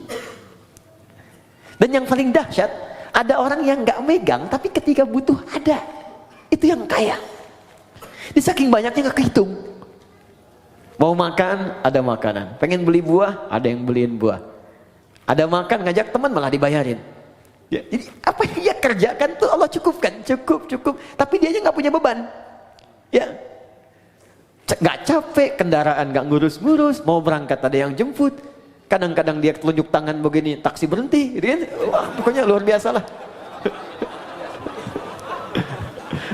Dan yang paling dahsyat, ada orang yang nggak megang tapi ketika butuh ada. Itu yang kaya. Di saking banyaknya nggak kehitung. Mau makan, ada makanan. Pengen beli buah, ada yang beliin buah. Ada makan, ngajak teman malah dibayarin. Ya, jadi apa yang dia kerjakan tuh Allah cukupkan, cukup. Tapi dia aja nggak punya beban. Ya, nggak capek, kendaraan nggak ngurus-ngurus. Mau berangkat ada yang jemput. Kadang-kadang dia telunjuk tangan begini, taksi berhenti. Gitu kan? Wah, pokoknya luar biasa lah.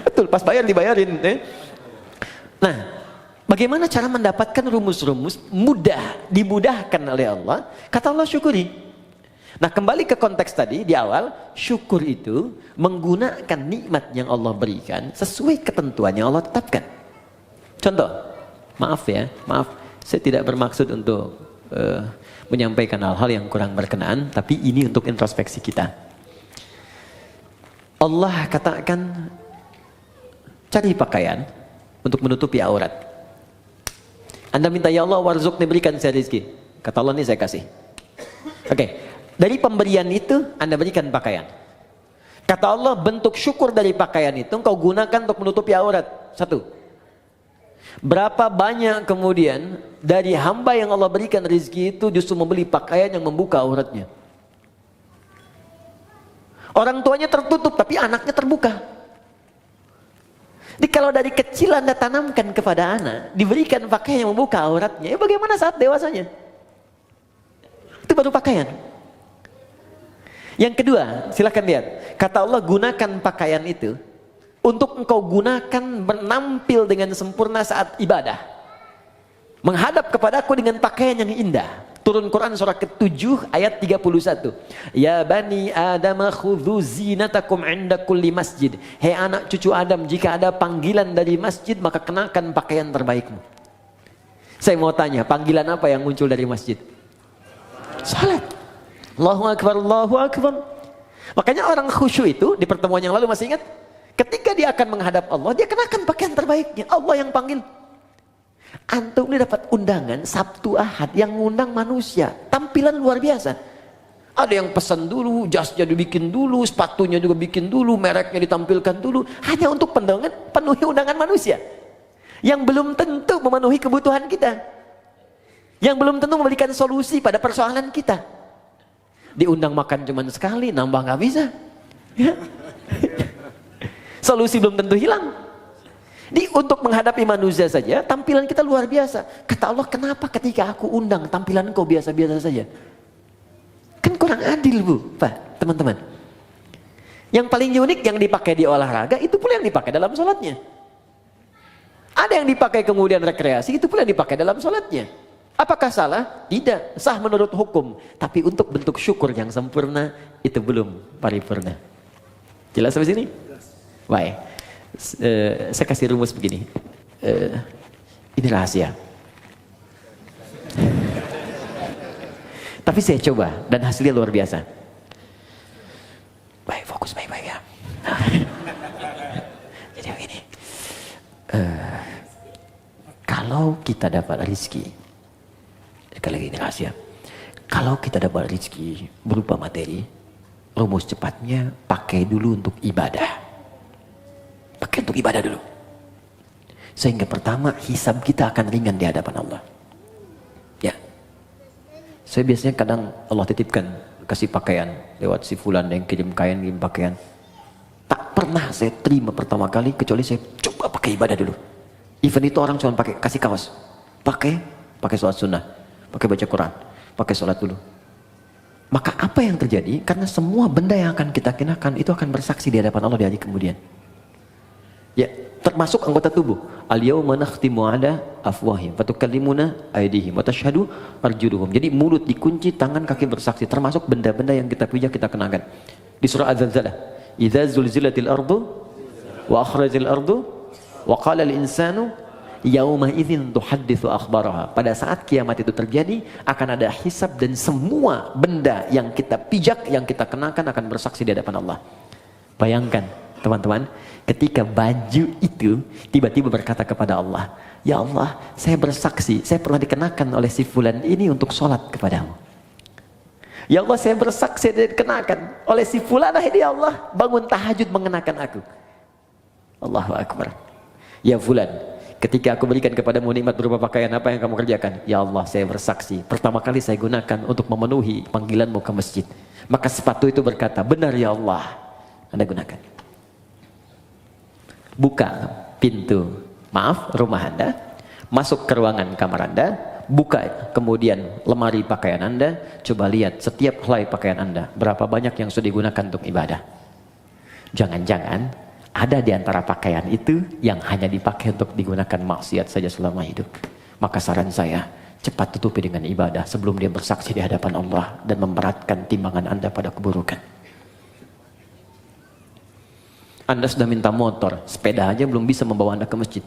Betul, pas bayar dibayarin. Nah, bagaimana cara mendapatkan rumus-rumus dimudahkan oleh Allah? Kata Allah syukuri. Nah, kembali ke konteks tadi di awal, syukur itu menggunakan nikmat yang Allah berikan sesuai ketentuan yang Allah tetapkan. Contoh, maaf, saya tidak bermaksud untuk menyampaikan hal-hal yang kurang berkenaan, tapi ini untuk introspeksi kita. Allah katakan, cari pakaian untuk menutupi aurat. Anda minta, ya Allah warzuqni, berikan saya rezeki. Kata Allah, ini saya kasih. Oke, dari pemberian itu Anda berikan pakaian. Kata Allah, bentuk syukur dari pakaian itu engkau gunakan untuk menutupi aurat. 1. Berapa banyak kemudian dari hamba yang Allah berikan rezeki itu justru membeli pakaian yang membuka auratnya. Orang tuanya tertutup tapi anaknya terbuka. Jadi kalau dari kecil Anda tanamkan kepada anak, diberikan pakaian yang membuka auratnya, ya bagaimana saat dewasanya? Itu baru pakaian. Yang kedua, silakan lihat. Kata Allah, gunakan pakaian itu untuk engkau gunakan menampil dengan sempurna saat ibadah. Menghadap kepadaku dengan pakaian yang indah. Turun Quran surah ke-7 ayat 31. Ya bani Adam khudhu zinatakum inda kulli masjid. Hei anak cucu Adam, jika ada panggilan dari masjid maka kenakan pakaian terbaikmu. Saya mau tanya, panggilan apa yang muncul dari masjid? Salat. Allahu Akbar, Allahu Akbar. Makanya orang khusyuk itu di pertemuan yang lalu masih ingat? Ketika dia akan menghadap Allah, dia kenakan pakaian terbaiknya. Allah yang panggil. Antum ini dapat undangan Sabtu Ahad yang ngundang manusia, tampilan luar biasa. Ada yang pesan dulu, jasnya dibikin dulu, sepatunya juga bikin dulu, mereknya ditampilkan dulu, hanya untuk penuhi undangan manusia yang belum tentu memenuhi kebutuhan kita, yang belum tentu memberikan solusi pada persoalan kita. Diundang makan cuma sekali, nambah nggak bisa, ya. Solusi belum tentu hilang. Untuk menghadapi manusia saja, tampilan kita luar biasa. Kata Allah, kenapa ketika aku undang tampilan kau biasa-biasa saja? Kan kurang adil, Bu, Pak, teman-teman. Yang paling unik yang dipakai di olahraga, itu pula yang dipakai dalam sholatnya. Ada yang dipakai kemudian rekreasi, itu pula yang dipakai dalam sholatnya. Apakah salah? Tidak, sah menurut hukum. Tapi untuk bentuk syukur yang sempurna, itu belum paripurna. Jelas sampai sini? Baik. Saya kasih rumus begini. Ini rahasia. Tapi saya coba dan hasilnya luar biasa. Baik, fokus baik-baik ya. Jadi begini. Kalau kita dapat rezeki, sekali lagi ini rahasia. Kalau kita dapat rezeki berupa materi, rumus cepatnya pakai dulu untuk ibadah. Pakai untuk ibadah dulu. Sehingga pertama hisab kita akan ringan di hadapan Allah. Ya. Saya biasanya kadang Allah titipkan kasih pakaian lewat si fulan yang kirim kain, kirim pakaian. Tak pernah saya terima pertama kali kecuali saya coba pakai ibadah dulu. Even itu orang cuma pakai kasih kaos. Pakai sholat sunnah, pakai baca Quran, pakai sholat dulu. Maka apa yang terjadi? Karena semua benda yang akan kita kenakan itu akan bersaksi di hadapan Allah di hari kemudian. Ya, termasuk anggota tubuh. Al-yauma nakhtimu ala afwahim wa tukallimuna aydihim wa tashhadu arjuluhum. Jadi mulut dikunci, tangan kaki bersaksi, termasuk benda-benda yang kita pijak kita kenakan. Di surah Az-Zalzalah, idza zulzilatil ardu wa akhrajal ardu wa qala al-insanu yauma idzin tuhadditsu akhbaraha. Pada saat kiamat itu terjadi, akan ada hisab dan semua benda yang kita pijak, yang kita kenakan akan bersaksi di hadapan Allah. Bayangkan, teman-teman, ketika baju itu tiba-tiba berkata kepada Allah, ya Allah, saya bersaksi, saya pernah dikenakan oleh si fulan ini untuk sholat kepadamu. Ya Allah, saya bersaksi dikenakan oleh si fulan ini, ya Allah, bangun tahajud mengenakan aku. Allahu Akbar. Ya fulan, ketika aku berikan kepadamu nikmat berupa pakaian, apa yang kamu kerjakan? Ya Allah, saya bersaksi, pertama kali saya gunakan untuk memenuhi panggilanmu ke masjid. Maka sepatu itu berkata, benar ya Allah, Anda gunakan. Buka pintu, rumah Anda, masuk ke ruangan kamar Anda, buka kemudian lemari pakaian Anda, coba lihat setiap helai pakaian Anda, berapa banyak yang sudah digunakan untuk ibadah. Jangan-jangan ada di antara pakaian itu yang hanya dipakai untuk digunakan maksiat saja selama hidup. Maka saran saya, cepat tutupi dengan ibadah sebelum dia bersaksi di hadapan Allah dan memberatkan timbangan Anda pada keburukan. Anda sudah minta motor, sepeda aja belum bisa membawa Anda ke masjid.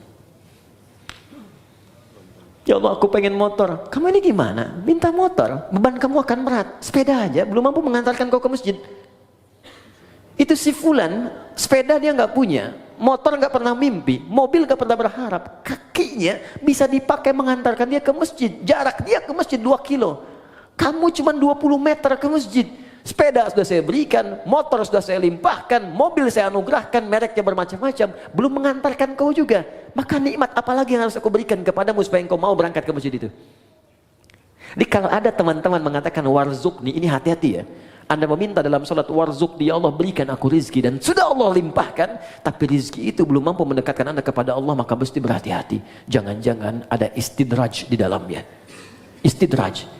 Ya Allah, aku pengen motor. Kamu ini gimana? Minta motor, beban kamu akan berat. Sepeda aja belum mampu mengantarkan kau ke masjid. Itu si fulan, sepeda dia nggak punya, motor nggak pernah mimpi, mobil nggak pernah berharap. Kakinya bisa dipakai mengantarkan dia ke masjid. Jarak dia ke masjid 2 kilo. Kamu cuma 20 meter ke masjid. Sepeda sudah saya berikan, motor sudah saya limpahkan, mobil saya anugerahkan, mereknya bermacam-macam, belum mengantarkan kau juga. Maka nikmat apalagi yang harus aku berikan kepadamu supaya engkau mau berangkat ke masjid itu. Jadi kalau ada teman-teman mengatakan warzukni, ini hati-hati ya. Anda meminta dalam salat warzukni, ya Allah berikan aku rizki, dan sudah Allah limpahkan, tapi rizki itu belum mampu mendekatkan Anda kepada Allah, maka mesti berhati-hati. Jangan-jangan ada istidraj di dalamnya. Istidraj.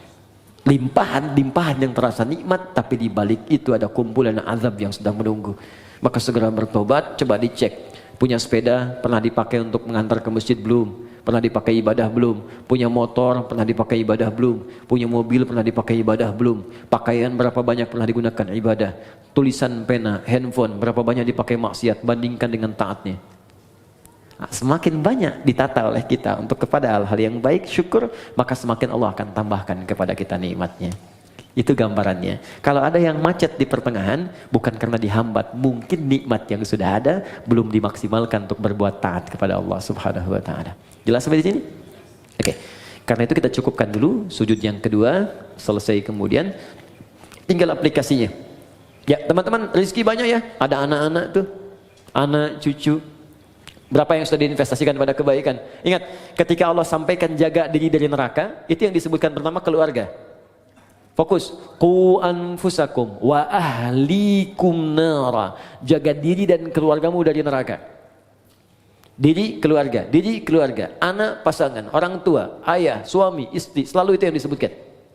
limpahan yang terasa nikmat, tapi di balik itu ada kumpulan azab yang sedang menunggu. Maka segera bertobat. Coba dicek, punya sepeda pernah dipakai untuk mengantar ke masjid belum? Pernah dipakai ibadah belum? Punya motor pernah dipakai ibadah belum? Punya mobil pernah dipakai ibadah belum? Pakaian berapa banyak pernah digunakan ibadah? Tulisan pena, handphone berapa banyak dipakai maksiat? Bandingkan dengan taatnya. Nah, semakin banyak ditata oleh kita untuk kepada hal-hal yang baik, syukur, maka semakin Allah akan tambahkan kepada kita nikmatnya. Itu gambarannya. Kalau ada yang macet di pertengahan, bukan karena dihambat, mungkin nikmat yang sudah ada belum dimaksimalkan untuk berbuat taat kepada Allah Subhanahu wa taala. Jelas sampai di sini? Oke. Karena itu kita cukupkan dulu sujud yang kedua, selesai kemudian tinggal aplikasinya. Ya, teman-teman, rezeki banyak ya. Ada anak-anak tuh, anak, cucu. Berapa yang sudah diinvestasikan pada kebaikan? Ingat, ketika Allah sampaikan jaga diri dari neraka, itu yang disebutkan pertama keluarga. Fokus, qu anfusakum wa ahlikum nara. Jaga diri dan keluargamu dari neraka. Diri keluarga, anak, pasangan, orang tua, ayah, suami, istri, selalu itu yang disebutkan.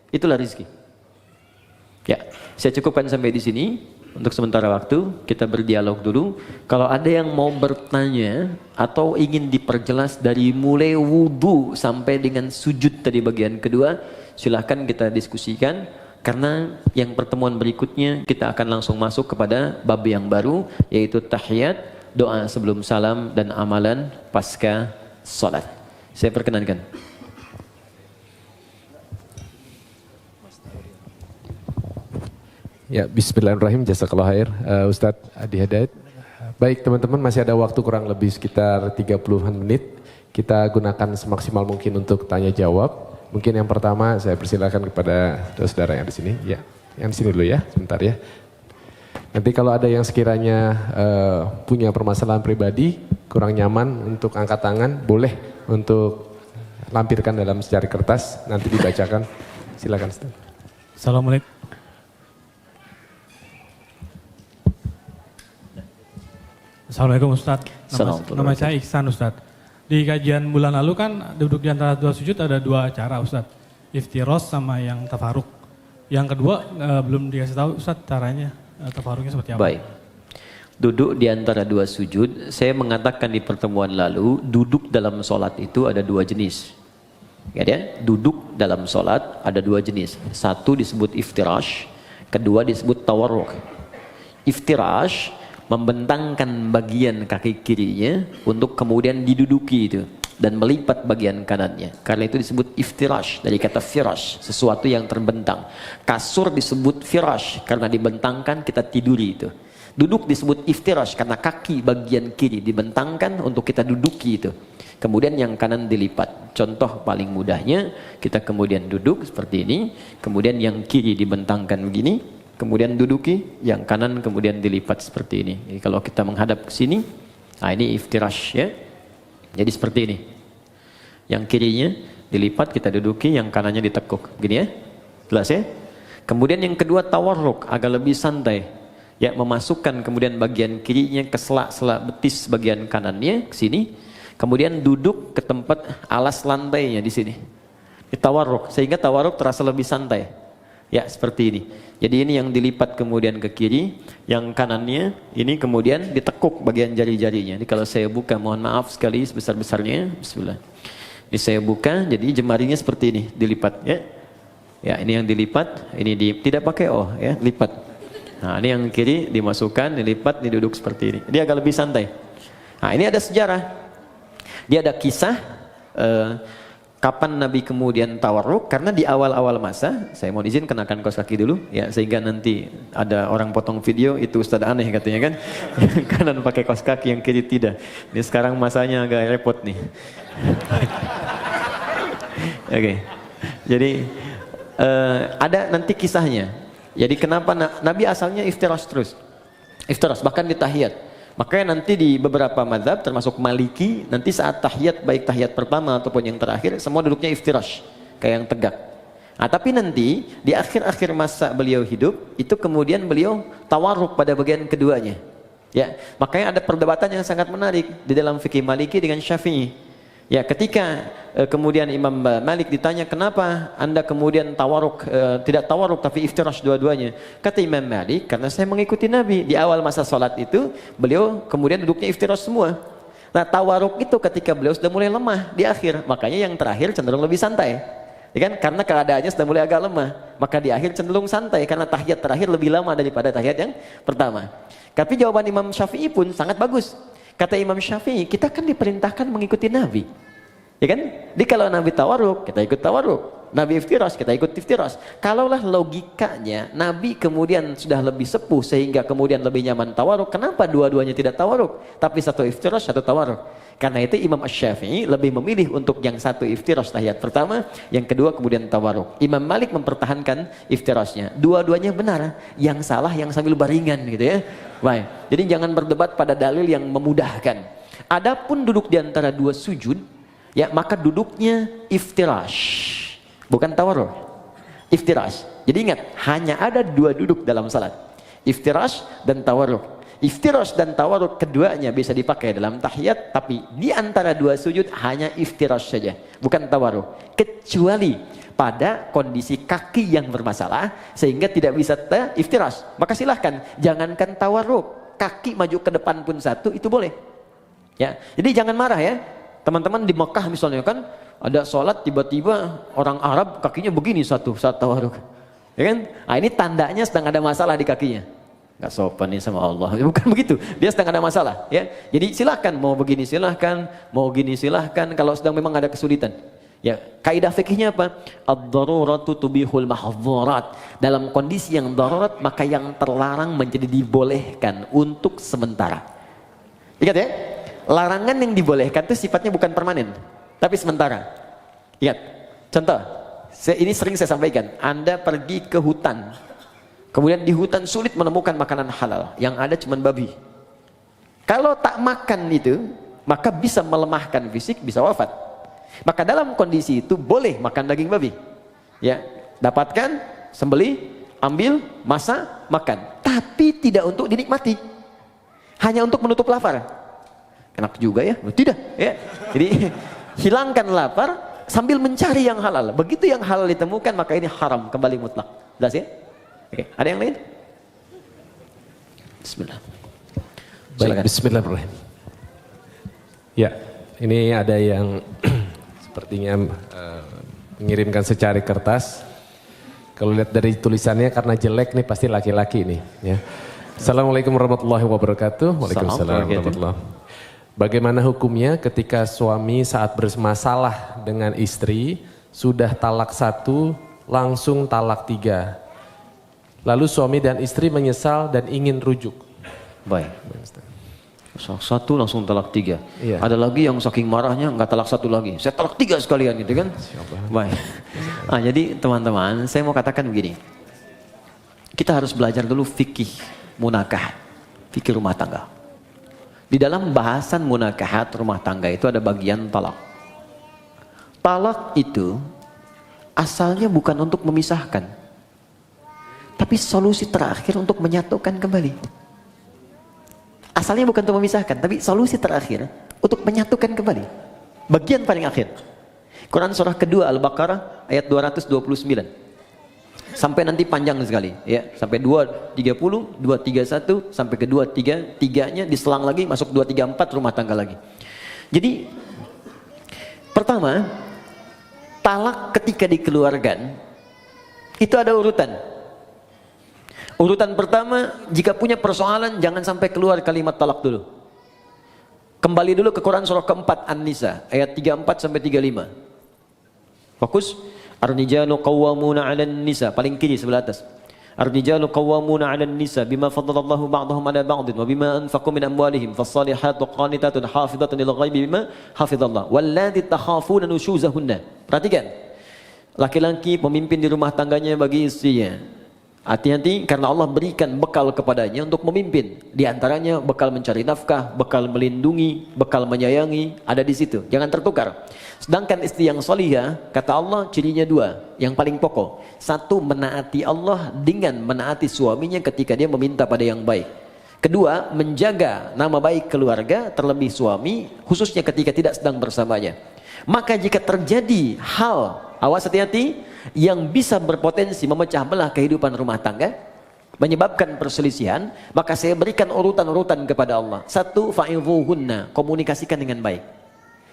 Itulah rezeki. Ya, saya cukupkan sampai di sini. Untuk sementara waktu kita berdialog dulu. Kalau ada yang mau bertanya atau ingin diperjelas dari mulai wudu sampai dengan sujud tadi bagian kedua, silahkan kita diskusikan. Karena yang pertemuan berikutnya kita akan langsung masuk kepada bab yang baru, yaitu tahiyat, doa sebelum salam, dan amalan pasca salat. Saya perkenankan. Ya, bismillahirrahmanirrahim, jazakallahu khair, Ustadz Adi Hidayat. Baik teman-teman, masih ada waktu kurang lebih sekitar 30-an menit. Kita gunakan semaksimal mungkin untuk tanya jawab. Mungkin yang pertama saya persilakan kepada saudara yang di sini. Ya, yang di sini dulu ya, sebentar ya. Nanti kalau ada yang sekiranya punya permasalahan pribadi, kurang nyaman untuk angkat tangan, boleh untuk lampirkan dalam secari kertas, nanti dibacakan. Silakan Ustaz. Assalamualaikum. Assalamualaikum Ustadz, nama saya Iksan Ustadz. Di kajian bulan lalu kan duduk di antara dua sujud ada dua cara Ustadz. Iftiros sama yang tafaruk. Yang kedua belum dikasih tahu Ustadz caranya, tafaruknya seperti apa. Baik, duduk di antara dua sujud, saya mengatakan di pertemuan lalu, duduk dalam sholat itu ada dua jenis. Ya, duduk dalam sholat ada dua jenis. Satu disebut iftirash, kedua disebut tawarruk. Iftirash membentangkan bagian kaki kirinya untuk kemudian diduduki itu dan melipat bagian kanannya. Karena itu disebut iftirash dari kata firash, sesuatu yang terbentang. Kasur disebut firash karena dibentangkan kita tiduri itu. Duduk disebut iftirash karena kaki bagian kiri dibentangkan untuk kita duduki itu. Kemudian yang kanan dilipat. Contoh paling mudahnya, kita kemudian duduk seperti ini, kemudian yang kiri dibentangkan begini, kemudian duduki, yang kanan kemudian dilipat seperti ini. Jadi kalau kita menghadap ke sini, nah ini iftirash ya. Jadi seperti ini. Yang kirinya dilipat, kita duduki, yang kanannya ditekuk. Gini ya. Jelas ya? Kemudian yang kedua tawarruk, agak lebih santai. Ya, memasukkan kemudian bagian kirinya ke sela-sela betis bagian kanannya ke sini. Kemudian duduk ke tempat alas lantainya di sini. Di tawarruk, sehingga tawarruk terasa lebih santai. Ya, seperti ini. Jadi ini yang dilipat kemudian ke kiri, yang kanannya ini kemudian ditekuk bagian jari-jarinya. Jadi kalau saya buka, mohon maaf sekali sebesar-besarnya. Bismillah. Ini saya buka, jadi jemarinya seperti ini, dilipat ya. Ya, ini yang dilipat, ini tidak pakai ya, lipat. Nah, ini yang kiri dimasukkan, dilipat, diduduk seperti ini. Dia agak lebih santai. Nah, ini ada sejarah. Dia ada kisah kapan Nabi kemudian tawarruk, karena di awal-awal masa, saya mohon izin kenakan kaos kaki dulu ya, sehingga nanti ada orang potong video itu Ustadz aneh katanya kan. Yang kanan pakai kaos kaki, yang kiri tidak. Ini sekarang masanya agak repot nih. Oke. Jadi ada nanti kisahnya. Jadi kenapa Nabi asalnya iftirash terus. Iftirash bahkan di tahiyat. Makanya nanti di beberapa mazhab termasuk Maliki, nanti saat tahiyat, baik tahiyat pertama ataupun yang terakhir, semua duduknya iftirash, kayak yang tegak. Nah, tapi nanti di akhir-akhir masa beliau hidup, itu kemudian beliau tawarruk pada bagian keduanya. Ya, makanya ada perdebatan yang sangat menarik di dalam fikih Maliki dengan Syafi'i. Ya, ketika kemudian Imam Malik ditanya kenapa Anda kemudian tawaruk, tidak tawaruk tapi iftirash dua-duanya. Kata Imam Malik, karena saya mengikuti Nabi. Di awal masa sholat itu, beliau kemudian duduknya iftirash semua. Nah, tawaruk itu ketika beliau sudah mulai lemah di akhir. Makanya yang terakhir cenderung lebih santai. Ya kan? Karena keadaannya sudah mulai agak lemah. Maka di akhir cenderung santai, karena tahiyat terakhir lebih lama daripada tahiyat yang pertama. Tapi jawaban Imam Syafi'i pun sangat bagus. Kata Imam Syafi'i, kita kan diperintahkan mengikuti Nabi. Ya kan? Jadi kalau Nabi tawaruk, kita ikut tawaruk. Nabi iftirash, kita ikut iftirash. Kalaulah logikanya Nabi kemudian sudah lebih sepuh sehingga kemudian lebih nyaman tawaruk, kenapa dua-duanya tidak tawaruk? Tapi satu iftirash, satu tawaruk. Karena itu Imam Asy-Syafi'i lebih memilih untuk yang satu iftirash tahiyat pertama, yang kedua kemudian tawaruk. Imam Malik mempertahankan iftirashnya. Dua-duanya benar, yang salah yang sambil baringan gitu ya. Baik. Jadi jangan berdebat pada dalil yang memudahkan. Adapun duduk di antara dua sujud, ya maka duduknya iftirash, bukan tawarruk. Iftirash. Jadi ingat, hanya ada dua duduk dalam salat, iftirash dan tawarruk. Iftirash dan tawarruk keduanya bisa dipakai dalam tahiyat, tapi di antara dua sujud hanya iftirash saja, bukan tawarruk. Kecuali pada kondisi kaki yang bermasalah sehingga tidak bisa iftirash, maka silahkan, jangankan tawarruk, kaki maju ke depan pun satu itu boleh. Ya, jadi jangan marah ya. Teman-teman di Mekah misalnya kan ada sholat tiba-tiba orang Arab kakinya begini satu saat tawarruk, ya kan? Nah, ini tandanya sedang ada masalah di kakinya. Gak sopan nih sama Allah. Bukan begitu. Dia sedang ada masalah. Ya, jadi silahkan mau begini silahkan, mau gini silahkan. Kalau sedang memang ada kesulitan. Ya, kaidah fikihnya apa? Ad-daruratu tubihul mahdzurat. Dalam kondisi yang darurat maka yang terlarang menjadi dibolehkan untuk sementara. Ingat ya, larangan yang dibolehkan itu sifatnya bukan permanen, tapi sementara. Ingat, contoh, ini sering saya sampaikan. Anda pergi ke hutan, kemudian di hutan sulit menemukan makanan halal, yang ada cuma babi. Kalau tak makan itu, maka bisa melemahkan fisik, bisa wafat. Maka dalam kondisi itu boleh makan daging babi. Ya, dapatkan, sembelih, ambil, masak, makan. Tapi tidak untuk dinikmati. Hanya untuk menutup lapar. Enak juga ya? Tidak, ya. Jadi hilangkan lapar sambil mencari yang halal. Begitu yang halal ditemukan, maka ini haram kembali mutlak. Jelas ya? Oke, ada yang lain? Bismillah. Baik, bismillahirrahmanirrahim. Ya, ini ada yang sepertinya mengirimkan secari kertas. Kalau lihat dari tulisannya karena jelek nih pasti laki-laki nih. Ya. Assalamualaikum warahmatullahi wabarakatuh. Waalaikumsalam warahmatullahi. Bagaimana hukumnya ketika suami saat bermasalah dengan istri sudah talak 1 langsung talak 3. Lalu suami dan istri menyesal dan ingin rujuk. Baik. 1 langsung talak 3. Iya. Ada lagi yang saking marahnya nggak talak 1 lagi. Saya talak 3 sekalian gitu kan. Baik. Nah, jadi teman-teman, saya mau katakan begini. Kita harus belajar dulu fikih munakahat, fikih rumah tangga. Di dalam bahasan munakahat rumah tangga itu ada bagian talak. Talak itu asalnya bukan untuk memisahkan, tapi solusi terakhir untuk menyatukan kembali. Asalnya bukan untuk memisahkan, tapi solusi terakhir untuk menyatukan kembali. Bagian paling akhir. Quran surah kedua Al-Baqarah ayat 229. Sampai nanti panjang sekali, ya. Sampai 230, 231, sampai ke 233-nya diselang lagi masuk 234 rumah tangga lagi. Jadi pertama, talak ketika dikeluarkan itu ada urutan. Urutan pertama, jika punya persoalan jangan sampai keluar kalimat talak dulu. Kembali dulu ke Quran surah keempat An-Nisa ayat 34 sampai 35. Fokus. Ar-rijalu qawwamuna 'alan nisa, paling kiri sebelah atas. Ar-rijalu qawwamuna 'alan nisa bima faddalallahu ba'dahum 'ala ba'din wa bima anfaqu min amwalihim fas-salihatu qanitatun hafizatun lil ghaibi bima hafizallah wallati takhafuna nushuzahunna. Perhatikan. Laki-laki pemimpin di rumah tangganya bagi istrinya. Hati-hati karena Allah berikan bekal kepadanya untuk memimpin. Di antaranya bekal mencari nafkah, bekal melindungi, bekal menyayangi, ada di situ. Jangan tertukar. Sedangkan istri yang solihah, kata Allah cirinya 2, yang paling pokok. 1, menaati Allah dengan menaati suaminya ketika dia meminta pada yang baik. 2, menjaga nama baik keluarga terlebih suami, khususnya ketika tidak sedang bersamanya. Maka jika terjadi hal, awas hati-hati, yang bisa berpotensi memecah belah kehidupan rumah tangga, menyebabkan perselisihan, maka saya berikan urutan-urutan kepada Allah. 1, fa'idhuhunna, komunikasikan dengan baik.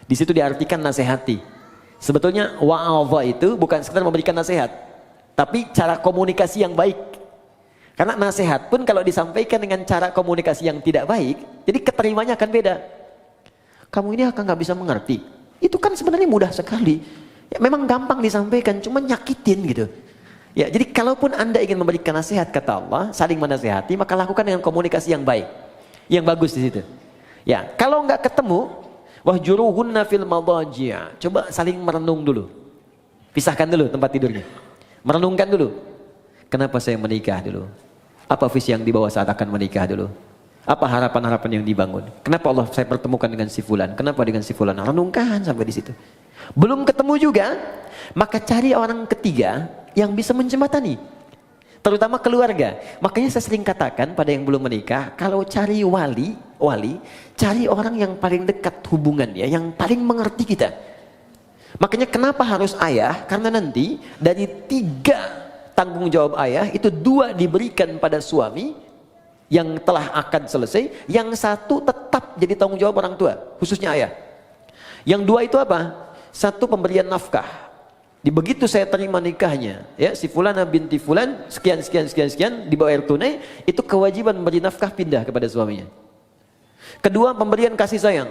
Di situ diartikan nasihati. Sebetulnya wa'adha itu bukan sekedar memberikan nasihat, tapi cara komunikasi yang baik. Karena nasihat pun kalau disampaikan dengan cara komunikasi yang tidak baik, jadi keterimanya akan beda. Kamu ini akan nggak bisa mengerti. Itu kan sebenarnya mudah sekali. Ya, memang gampang disampaikan, cuma nyakitin gitu. Ya, jadi kalaupun Anda ingin memberikan nasihat, kata Allah, saling menasihati, maka lakukan dengan komunikasi yang baik, yang bagus di situ. Ya, kalau nggak ketemu, wahjuruhunna fil madajia. Coba saling merenung dulu. Pisahkan dulu tempat tidurnya. Merenungkan dulu. Kenapa saya menikah dulu? Apa visi yang dibawa saat akan menikah dulu? Apa harapan-harapan yang dibangun? Kenapa Allah saya pertemukan dengan si fulan? Kenapa dengan si fulan? Renungkan sampai di situ. Belum ketemu juga, maka cari orang ketiga yang bisa menjembatani. Terutama keluarga. Makanya saya sering katakan pada yang belum menikah, kalau cari wali, cari orang yang paling dekat hubungannya, yang paling mengerti kita. Makanya kenapa harus ayah? Karena nanti dari 3 tanggung jawab ayah, itu 2 diberikan pada suami yang telah akad selesai, yang 1 tetap jadi tanggung jawab orang tua, khususnya ayah. Yang 2 itu apa? 1 pemberian nafkah. Di begitu saya terima nikahnya, ya si fulana binti fulan sekian dibayar tunai, itu kewajiban memberi nafkah pindah kepada suaminya. Kedua, pemberian kasih sayang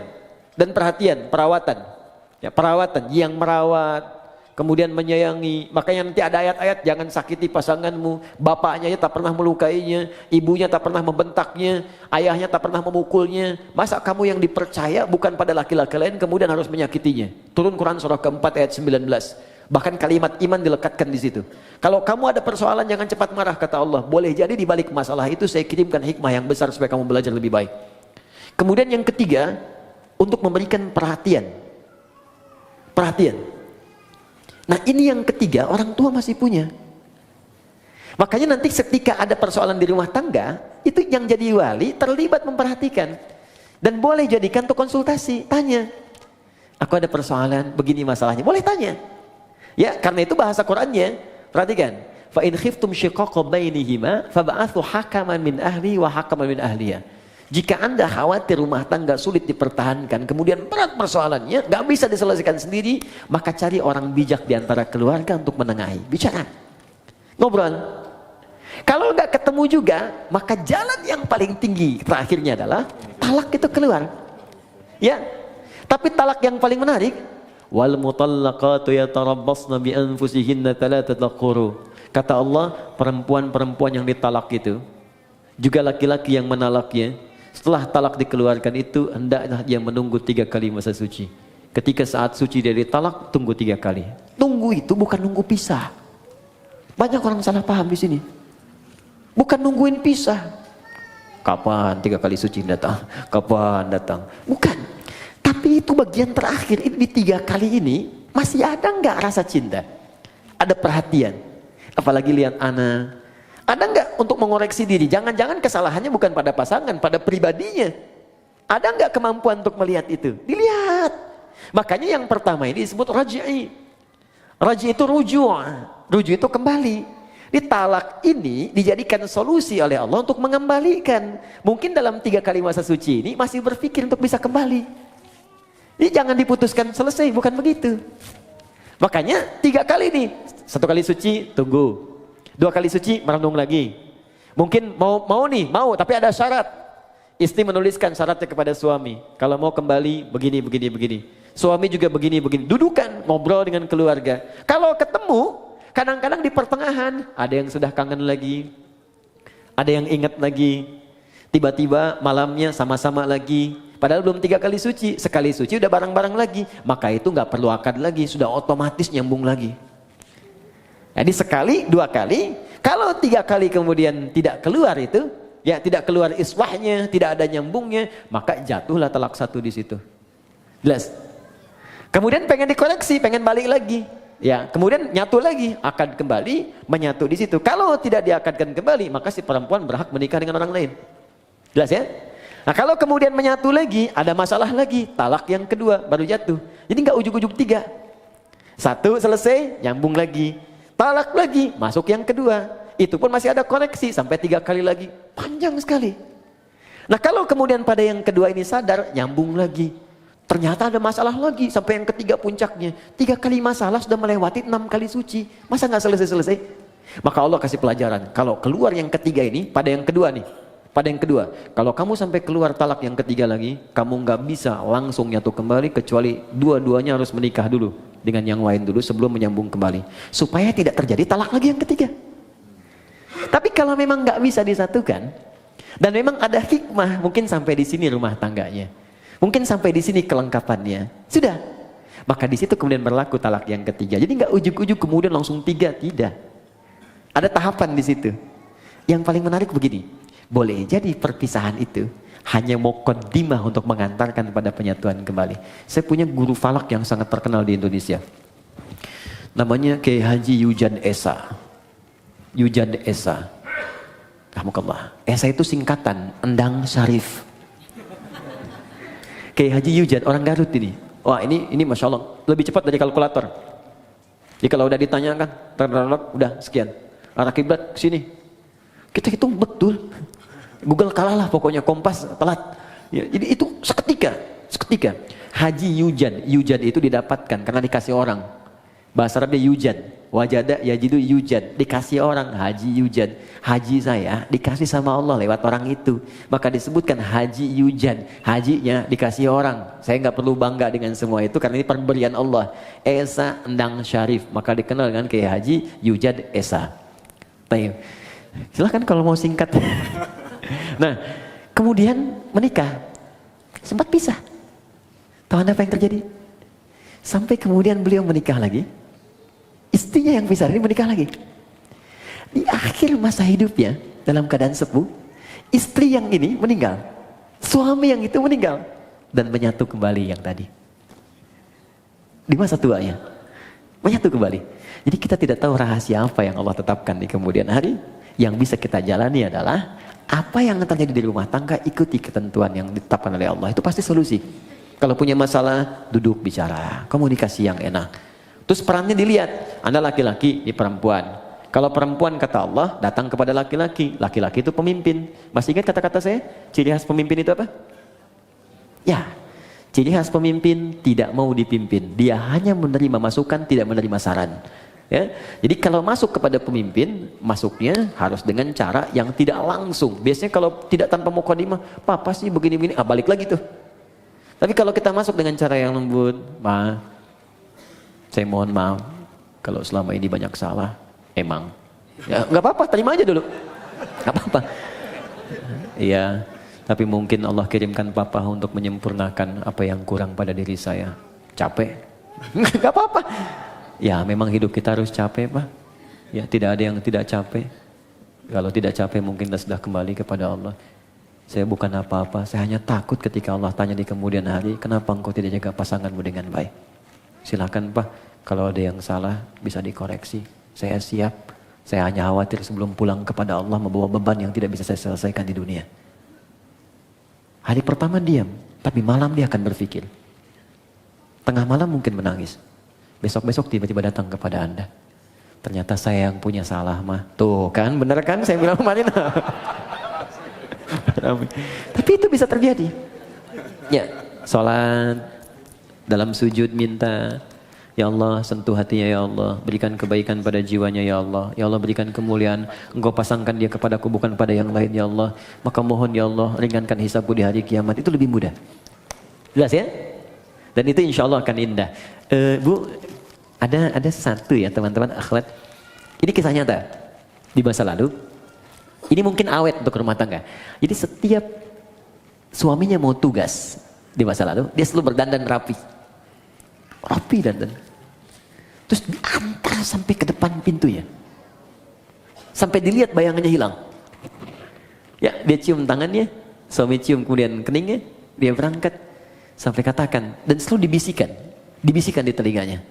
dan perhatian, perawatan. Ya, perawatan yang merawat, kemudian menyayangi. Makanya nanti ada ayat-ayat, jangan sakiti pasanganmu, bapaknya tak pernah melukainya, ibunya tak pernah membentaknya, ayahnya tak pernah memukulnya. Masa kamu yang dipercaya bukan pada laki-laki lain kemudian harus menyakitinya? Turun Quran surah keempat ayat 19. Bahkan kalimat iman dilekatkan di situ. Kalau kamu ada persoalan jangan cepat marah, kata Allah. Boleh jadi di balik masalah itu saya kirimkan hikmah yang besar supaya kamu belajar lebih baik. Kemudian yang ketiga, untuk memberikan perhatian. Perhatian. Nah ini yang ketiga, orang tua masih punya. Makanya nanti ketika ada persoalan di rumah tangga, itu yang jadi wali terlibat memperhatikan. Dan boleh jadikan untuk konsultasi, tanya. Aku ada persoalan, begini masalahnya, boleh tanya. Ya, karena itu bahasa Qur'annya, perhatikan. Fa in khiftum shiqaqa bainihima fab'athu hakaman min ahli wa hakaman min ahliya. Jika Anda khawatir rumah tangga sulit dipertahankan, kemudian berat persoalannya, gak bisa diselesaikan sendiri, maka cari orang bijak di antara keluarga untuk menengahi. Bicara, ngobrol. Kalau gak ketemu juga, maka jalan yang paling tinggi terakhirnya adalah talak itu keluar. Ya, tapi talak yang paling menarik, wal mutallaqatu yatarabbasna bi anfusihinna thalathata quru. Kata Allah, perempuan-perempuan yang ditalak itu, juga laki-laki yang menalaknya, setelah talak dikeluarkan itu hendaklah dia menunggu 3 kali masa suci. Ketika saat suci dia ditalak, tunggu 3 kali. Tunggu itu bukan nunggu pisah. Banyak orang salah paham di sini. Bukan nungguin pisah. Kapan 3 kali suci datang? Kapan datang? Bukan. Tapi itu bagian terakhir. Ini di 3 kali ini masih ada nggak rasa cinta? Ada perhatian. Apalagi lihat anak. Ada nggak untuk mengoreksi diri? Jangan-jangan kesalahannya bukan pada pasangan, pada pribadinya. Ada nggak kemampuan untuk melihat itu? Dilihat. Makanya yang pertama ini disebut raj'i. Raj'i itu ruju'. Ruju' itu kembali. Di talak ini dijadikan solusi oleh Allah untuk mengembalikan. Mungkin dalam 3 kali masa suci ini masih berpikir untuk bisa kembali. Ini jangan diputuskan selesai, bukan begitu. Makanya 3 kali nih. 1 kali suci, tunggu. 2 kali suci, merenung lagi. Mungkin mau, tapi ada syarat. Istri menuliskan syaratnya kepada suami. Kalau mau kembali, begini. Suami juga begini. Dudukan, ngobrol dengan keluarga. Kalau ketemu, kadang-kadang di pertengahan, ada yang sudah kangen lagi. Ada yang ingat lagi. Tiba-tiba malamnya sama-sama lagi. Padahal belum 3 kali suci. Sekali suci udah bareng-bareng lagi. Maka itu nggak perlu akad lagi. Sudah otomatis nyambung lagi. Jadi sekali, 2 kali, kalau 3 kali kemudian tidak keluar itu, ya tidak keluar iswahnya, tidak ada nyambungnya, maka jatuhlah talak 1 di situ. Jelas? Kemudian pengen dikoreksi, pengen balik lagi, ya kemudian nyatu lagi, akad kembali, menyatu di situ. Kalau tidak diakadkan kembali, maka si perempuan berhak menikah dengan orang lain. Jelas ya? Nah kalau kemudian menyatu lagi, ada masalah lagi, talak yang kedua baru jatuh. Jadi nggak ujuk-ujuk 3. 1 selesai, nyambung lagi. Talak lagi, masuk yang kedua. Itu pun masih ada koneksi sampai 3 kali lagi. Panjang sekali. Nah kalau kemudian pada yang kedua ini sadar, nyambung lagi. Ternyata ada masalah lagi sampai yang ketiga puncaknya. 3 kali masalah sudah melewati 6 kali suci. Masa nggak selesai-selesai? Maka Allah kasih pelajaran. Kalau keluar yang ketiga ini, pada yang kedua nih. Pada yang kedua, kalau kamu sampai keluar talak yang ketiga lagi, kamu nggak bisa langsung nyatu kembali kecuali dua-duanya harus menikah dulu dengan yang lain dulu sebelum menyambung kembali, supaya tidak terjadi talak lagi yang ketiga. Tapi kalau memang nggak bisa disatukan dan memang ada hikmah, mungkin sampai di sini rumah tangganya, mungkin sampai di sini kelengkapannya, sudah. Maka di situ kemudian berlaku talak yang ketiga. Jadi nggak ujuk-ujuk kemudian langsung 3, tidak. Ada tahapan di situ. Yang paling menarik begini. Boleh jadi perpisahan itu hanya muqaddimah untuk mengantarkan pada penyatuan kembali. Saya punya guru falak yang sangat terkenal di Indonesia. Namanya Kiai Haji Yujan Esa. Yujan Esa. Rahmukallah. Esa itu singkatan Endang Syarif. Kiai Haji Yujan, orang Garut ini. Wah ini Masya Allah, lebih cepat dari kalkulator. Jadi kalau udah ditanyakan, udah sekian. Arah kiblat sini. Kita hitung betul. Google kalah lah pokoknya, Kompas telat. Ya, jadi itu seketika. Haji Yujan itu didapatkan karena dikasih orang. Bahasa Arabnya Yujan. Wajada yajidu Yujan. Dikasih orang, Haji Yujan. Haji saya dikasih sama Allah lewat orang itu. Maka disebutkan Haji Yujan. Hajinya dikasih orang. Saya nggak perlu bangga dengan semua itu karena ini pemberian Allah. Esa Endang Syarif. Maka dikenal dengan kayak Haji Yujan Esa. Baik. Silahkan kalau mau singkat. Nah, kemudian menikah. Sempat pisah. Tahu Anda apa yang terjadi? Sampai kemudian beliau menikah lagi. Istrinya yang pisah ini menikah lagi. Di akhir masa hidupnya, dalam keadaan sepuh, istri yang ini meninggal. Suami yang itu meninggal. Dan menyatu kembali yang tadi. Di masa tuanya. Menyatu kembali. Jadi kita tidak tahu rahasia apa yang Allah tetapkan di kemudian hari. Yang bisa kita jalani adalah apa yang terjadi di rumah tangga, ikuti ketentuan yang ditetapkan oleh Allah. Itu pasti solusi. Kalau punya masalah, duduk bicara, komunikasi yang enak. Terus perannya dilihat, Anda laki-laki, ini perempuan. Kalau perempuan kata Allah, datang kepada laki-laki. Laki-laki itu pemimpin. Masih ingat kata-kata saya? Ciri khas pemimpin itu apa? Ya, ciri khas pemimpin tidak mau dipimpin. Dia hanya menerima masukan, tidak menerima saran. Ya, jadi kalau masuk kepada pemimpin, masuknya harus dengan cara yang tidak langsung. Biasanya kalau tidak tanpa mukadimah, papa sih begini-begini, balik lagi tuh. Tapi kalau kita masuk dengan cara yang lembut, Ma, saya mohon maaf kalau selama ini banyak salah, emang. Ya, nggak apa-apa, terima aja dulu, nggak apa-apa. Iya, tapi mungkin Allah kirimkan papa untuk menyempurnakan apa yang kurang pada diri saya. Capek, nggak apa-apa. Ya memang hidup kita harus capek Pak. Ya tidak ada yang tidak capek. Kalau tidak capek mungkin kita sudah kembali kepada Allah. Saya bukan apa-apa, saya hanya takut ketika Allah tanya di kemudian hari, kenapa engkau tidak jaga pasanganmu dengan baik? Silakan Pak, kalau ada yang salah bisa dikoreksi. Saya siap, saya hanya khawatir sebelum pulang kepada Allah membawa beban yang tidak bisa saya selesaikan di dunia. Hari pertama diam, tapi malam dia akan berpikir. Tengah malam mungkin menangis. Besok-besok tiba-tiba datang kepada Anda. Ternyata saya yang punya salah mah. Tuh kan, bener kan saya bilang kemarin. Tapi itu bisa terjadi. Ya, sholat, dalam sujud minta, ya Allah sentuh hatinya ya Allah, berikan kebaikan pada jiwanya ya Allah berikan kemuliaan, engkau pasangkan dia kepadaku bukan pada yang lain ya Allah, maka mohon ya Allah ringankan hisabku di hari kiamat. Itu lebih mudah. Jelas ya? Dan itu insya Allah akan indah. Bu, ada satu ya teman-teman akhwat. Ini kisah nyata di masa lalu. Ini mungkin awet untuk rumah tangga. Jadi setiap suaminya mau tugas di masa lalu, dia selalu berdandan rapi dandan. Terus diantar sampai ke depan pintunya, sampai dilihat bayangannya hilang. Ya, dia cium tangannya, suami cium kemudian keningnya, dia berangkat sampai katakan dan selalu dibisikkan di telinganya,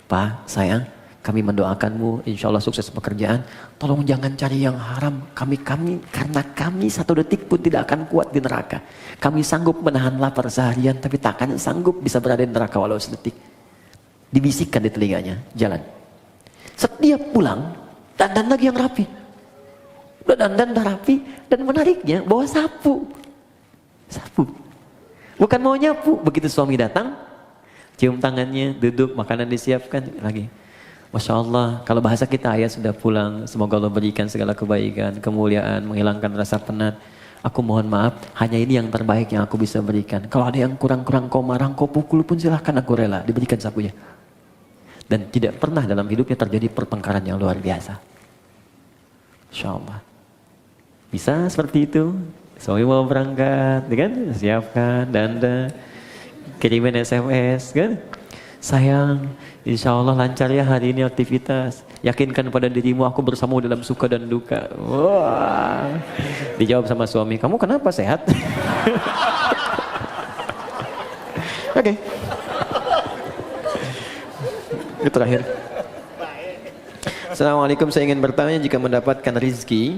Pak sayang, kami mendoakanmu, insya Allah sukses pekerjaan. Tolong jangan cari yang haram. Karena kami satu detik pun tidak akan kuat di neraka. Kami sanggup menahan lapar seharian, tapi tak akan sanggup bisa berada di neraka walau sedetik. Dibisikkan di telinganya, jalan. Setiap pulang, dandan lagi yang rapi. Udah dandan, udah rapi, dan menariknya bawa sapu. Sapu. Bukan mau nyapu. Begitu suami datang, cium tangannya, duduk, makanan disiapkan lagi. Masya Allah, kalau bahasa kita, ayah sudah pulang, semoga Allah berikan segala kebaikan, kemuliaan, menghilangkan rasa penat. Aku mohon maaf, hanya ini yang terbaik yang aku bisa berikan. Kalau ada yang kurang-kurang kau marah, kau pukul pun silahkan, aku rela. Diberikan sapunya. Dan tidak pernah dalam hidupnya terjadi pertengkaran yang luar biasa. Masya Allah. Bisa seperti itu. Suami mau berangkat, kan? Siapkan, dandan, kirimin SMS, kan? Sayang, insya Allah lancar ya hari ini aktivitas. Yakinkan pada dirimu aku bersamamu dalam suka dan duka. Wah. Dijawab sama suami, kamu kenapa sehat? Oke. Itu terakhir. Assalamualaikum, saya ingin bertanya, jika mendapatkan rizki,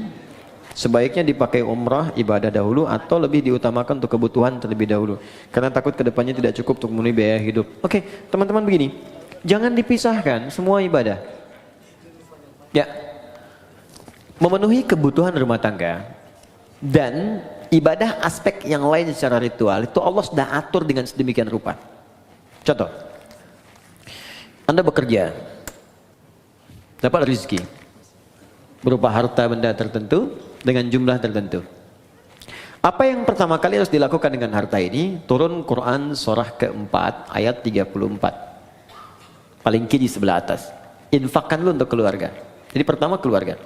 sebaiknya dipakai umrah ibadah dahulu atau lebih diutamakan untuk kebutuhan terlebih dahulu? Karena takut kedepannya tidak cukup untuk memenuhi biaya hidup. Oke, teman-teman begini, jangan dipisahkan semua ibadah. Ya, memenuhi kebutuhan rumah tangga dan ibadah aspek yang lain secara ritual itu Allah sudah atur dengan sedemikian rupa. Contoh, Anda bekerja, dapat rezeki berupa harta benda tertentu dengan jumlah tertentu. Apa yang pertama kali harus dilakukan dengan harta ini? Turun Quran surah keempat ayat 34. Paling kiri sebelah atas. Infakkan lu untuk keluarga. Jadi pertama keluarga.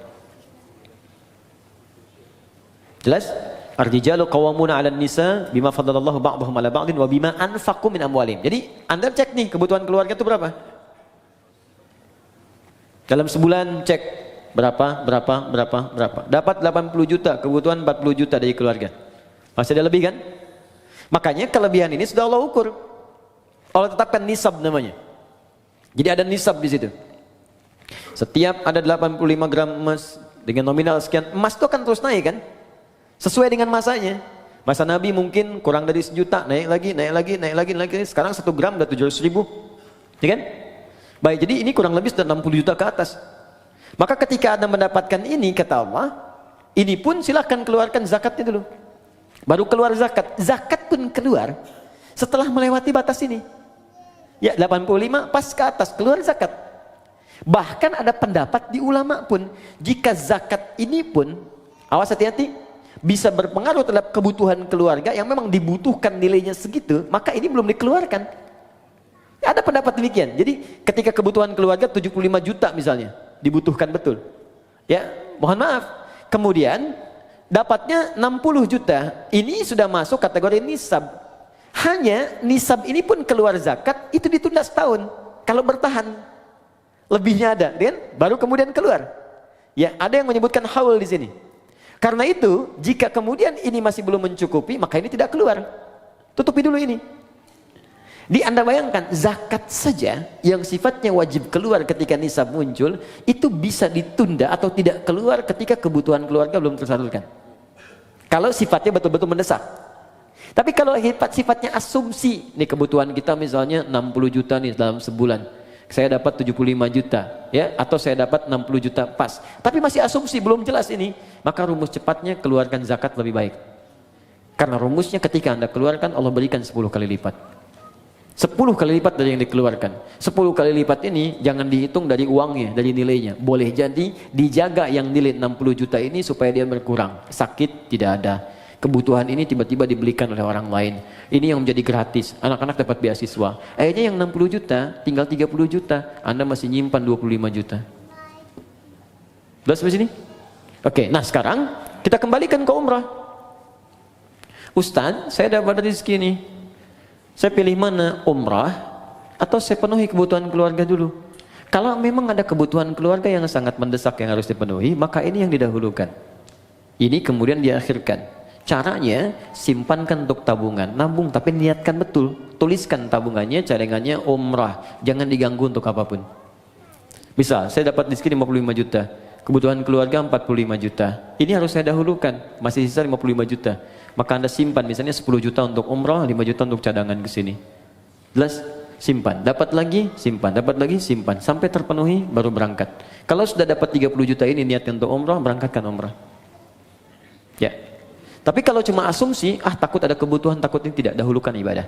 Jelas? Ar-rijalu qawwamuna 'alan nisa bima faddalallahu ba'dahum 'ala ba'din wa bima anfaqu min amwalihim. Jadi Anda cek nih kebutuhan keluarga itu berapa? Dalam sebulan cek berapa. Dapat 80 juta, kebutuhan 40 juta dari keluarga. Masih ada lebih kan? Makanya kelebihan ini sudah Allah ukur. Allah tetapkan nisab namanya. Jadi ada nisab di situ. Setiap ada 85 gram emas dengan nominal sekian, emas itu akan terus naik kan? Sesuai dengan masanya. Masa Nabi mungkin kurang dari 1 juta, naik lagi. Sekarang 1 gram udah 700 ribu. Ya kan? Baik, jadi ini kurang lebih sudah 60 juta ke atas. Maka ketika Anda mendapatkan ini, kata Allah, ini pun silahkan keluarkan zakatnya dulu. Baru keluar zakat. Zakat pun keluar setelah melewati batas ini. Ya, 85 pas ke atas keluar zakat. Bahkan ada pendapat di ulama pun, jika zakat ini pun, awas hati-hati, bisa berpengaruh terhadap kebutuhan keluarga yang memang dibutuhkan nilainya segitu, maka ini belum dikeluarkan. Ada pendapat demikian. Jadi ketika kebutuhan keluarga 75 juta misalnya, dibutuhkan betul. Ya, mohon maaf. Kemudian dapatnya 60 juta, ini sudah masuk kategori nisab. Hanya nisab ini pun keluar zakat, itu ditunda setahun. Kalau bertahan, lebihnya ada, kan? Baru kemudian keluar. Ya, ada yang menyebutkan haul di sini. Karena itu, jika kemudian ini masih belum mencukupi, maka ini tidak keluar. Tutupi dulu ini. Di Anda bayangkan, zakat saja yang sifatnya wajib keluar ketika nisab muncul, itu bisa ditunda atau tidak keluar ketika kebutuhan keluarga belum tersalurkan. Kalau sifatnya betul-betul mendesak. Tapi kalau sifatnya asumsi, nih kebutuhan kita misalnya 60 juta nih dalam sebulan, saya dapat 75 juta, ya, atau saya dapat 60 juta pas. Tapi masih asumsi, belum jelas ini, maka rumus cepatnya keluarkan zakat lebih baik. Karena rumusnya ketika Anda keluarkan, Allah berikan 10 kali lipat. 10 kali lipat dari yang dikeluarkan. 10 kali lipat ini jangan dihitung dari uangnya, dari nilainya. Boleh jadi dijaga yang nilai 60 juta ini supaya dia berkurang. Sakit tidak ada. Kebutuhan ini tiba-tiba dibelikan oleh orang lain. Ini yang menjadi gratis. Anak-anak dapat beasiswa. Akhirnya yang 60 juta tinggal 30 juta. Anda masih nyimpan 25 juta. Sudah sampai sini? Oke, nah sekarang kita kembalikan ke umrah. Ustaz, saya dapat rezeki nih. Saya pilih mana, umrah atau saya penuhi kebutuhan keluarga dulu? Kalau memang ada kebutuhan keluarga yang sangat mendesak yang harus dipenuhi, maka ini yang didahulukan. Ini kemudian diakhirkan. Caranya, simpankan untuk tabungan, nabung tapi niatkan betul. Tuliskan tabungannya, cadangannya umrah, jangan diganggu untuk apapun. Misal, saya dapat rezeki 55 juta, kebutuhan keluarga 45 juta. Ini harus saya dahulukan, masih sisa 55 juta. Maka Anda simpan misalnya 10 juta untuk umrah, 5 juta untuk cadangan ke sini. Jelas? Simpan, dapat lagi, simpan, dapat lagi, simpan. Sampai terpenuhi, baru berangkat. Kalau sudah dapat 30 juta ini niatkan untuk umrah, berangkatkan umrah. Ya. Tapi kalau cuma asumsi, takut ada kebutuhan, takut ini, tidak, dahulukan ibadah.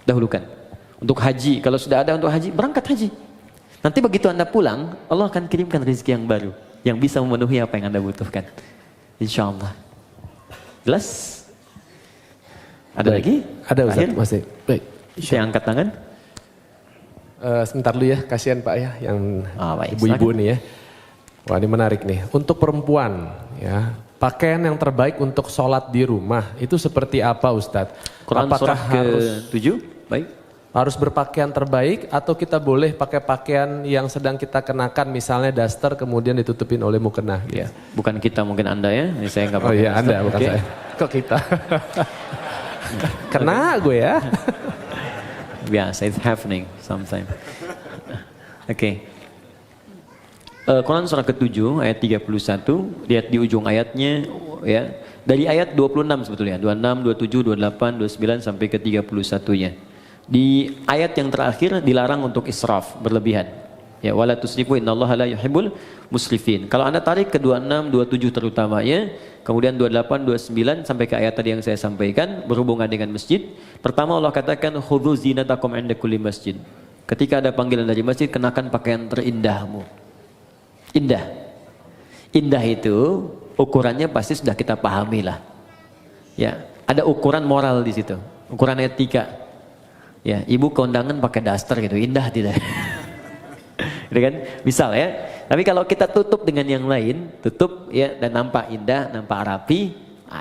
Dahulukan. Untuk haji, kalau sudah ada untuk haji, berangkat haji. Nanti begitu Anda pulang, Allah akan kirimkan rezeki yang baru, yang bisa memenuhi apa yang Anda butuhkan. Insya Allah. Jelas? Ada baik. lagi? Ada Ustaz, masih. Baik. Saya angkat tangan. Sebentar dulu ya, kasihan Pak ya, yang baik, ibu-ibu nih ya. Wah ini menarik nih. Untuk perempuan ya, pakaian yang terbaik untuk sholat di rumah itu seperti apa Ustadz? Quran apakah surah harus ke-7? Baik. Harus berpakaian terbaik atau kita boleh pakai pakaian yang sedang kita kenakan, misalnya daster kemudian ditutupin oleh mukena? Ya, bukan kita, mungkin Anda ya. Ini saya nggak pakai. Oh iya, daster. Anda bukan saya. Kok kita? Kena gue ya. Biasa, it's happening sometimes. Oke. Quran surah ke-7 ayat 31, lihat di ujung ayatnya ya. Dari ayat 26 sebetulnya, 26, 27, 28, 29 sampai ke 31-nya. Di ayat yang terakhir dilarang untuk israf, berlebihan. Ya, wala tusrifu innallaha la yuhibbul musrifin. Kalau Anda tarik ke 26, 27 terutamanya, kemudian 28, 29 sampai ke ayat tadi yang saya sampaikan berhubungan dengan masjid. Pertama Allah katakan khudzu zinatakum 'inda kulli masjid. Ketika ada panggilan dari masjid, kenakan pakaian terindahmu. Indah. Indah itu ukurannya pasti sudah kita pahami lah. Ya, ada ukuran moral di situ, ukuran etika. Ya, ibu kondangan pakai daster gitu, indah tidak? Gitu kan? Misal ya. Tapi kalau kita tutup dengan yang lain, tutup ya dan nampak indah, nampak rapi,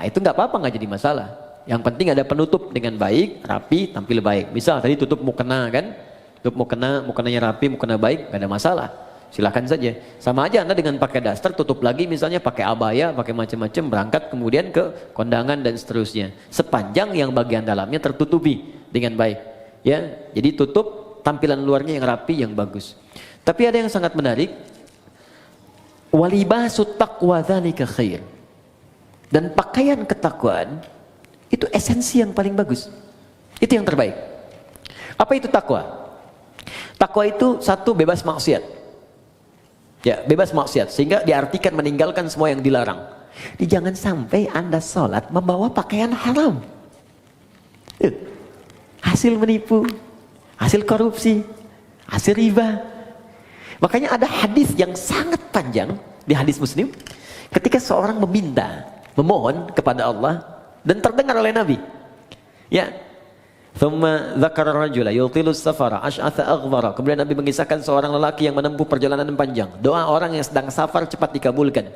itu nggak apa-apa, nggak jadi masalah. Yang penting ada penutup dengan baik, rapi, tampil baik. Misal tadi tutup mukena kan, tutup mukena, mukenanya rapi, mukena baik, nggak ada masalah. Silakan saja. Sama aja Anda dengan pakai daster, tutup lagi misalnya pakai abaya, pakai macam-macam, berangkat kemudian ke kondangan dan seterusnya. Sepanjang yang bagian dalamnya tertutupi dengan baik. Ya, jadi tutup tampilan luarnya yang rapi, yang bagus. Tapi ada yang sangat menarik. Walibasut taqwa dzalika khair. Dan pakaian ketakwaan itu esensi yang paling bagus. Itu yang terbaik. Apa itu takwa? Takwa itu satu, bebas maksiat. Ya, bebas maksiat, sehingga diartikan meninggalkan semua yang dilarang. Jangan sampai Anda sholat membawa pakaian haram. Hasil menipu, hasil korupsi, hasil riba. Makanya ada hadis yang sangat panjang di hadis Muslim, ketika seorang meminta, memohon kepada Allah dan terdengar oleh Nabi. Ya. Thumma dzakara rajula yutilu safara ash'atha aghbara. Kemudian Nabi mengisahkan seorang lelaki yang menempuh perjalanan panjang. Doa orang yang sedang safar cepat dikabulkan.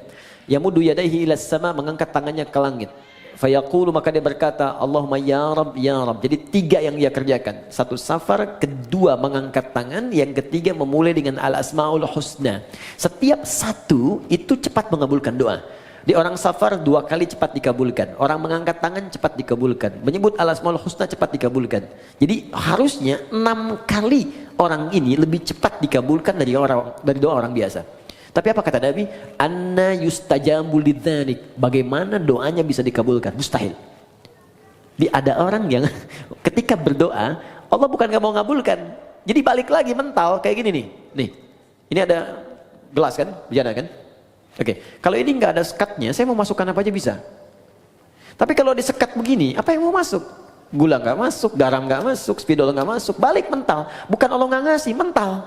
Yamudu yadayhi ila sama, mengangkat tangannya ke langit. Fayaqulu, maka dia berkata, Allahumma ya Rabb, ya Rabb. Jadi tiga yang dia kerjakan. Satu safar, kedua mengangkat tangan, yang ketiga memulai dengan al-asma'ul husna. Setiap satu itu cepat mengabulkan doa. Di orang safar 2 kali cepat dikabulkan. Orang mengangkat tangan cepat dikabulkan. Menyebut al-asma'ul husna cepat dikabulkan. Jadi harusnya 6 kali orang ini lebih cepat dikabulkan dari doa orang biasa. Tapi apa kata Nabi? Anna yustajabu lidzalik. Bagaimana doanya bisa dikabulkan? Mustahil. Ada orang yang ketika berdoa, Allah bukan gak mau ngabulkan. Jadi balik lagi mental kayak gini nih. Nih, ini ada gelas kan? Bejana kan? Oke, kalau ini nggak ada sekatnya, saya mau masukkan apa aja bisa. Tapi kalau disekat begini, apa yang mau masuk? Gula nggak masuk, garam nggak masuk, spidol nggak masuk. Balik mental. Bukan Allah nggak ngasih, mental.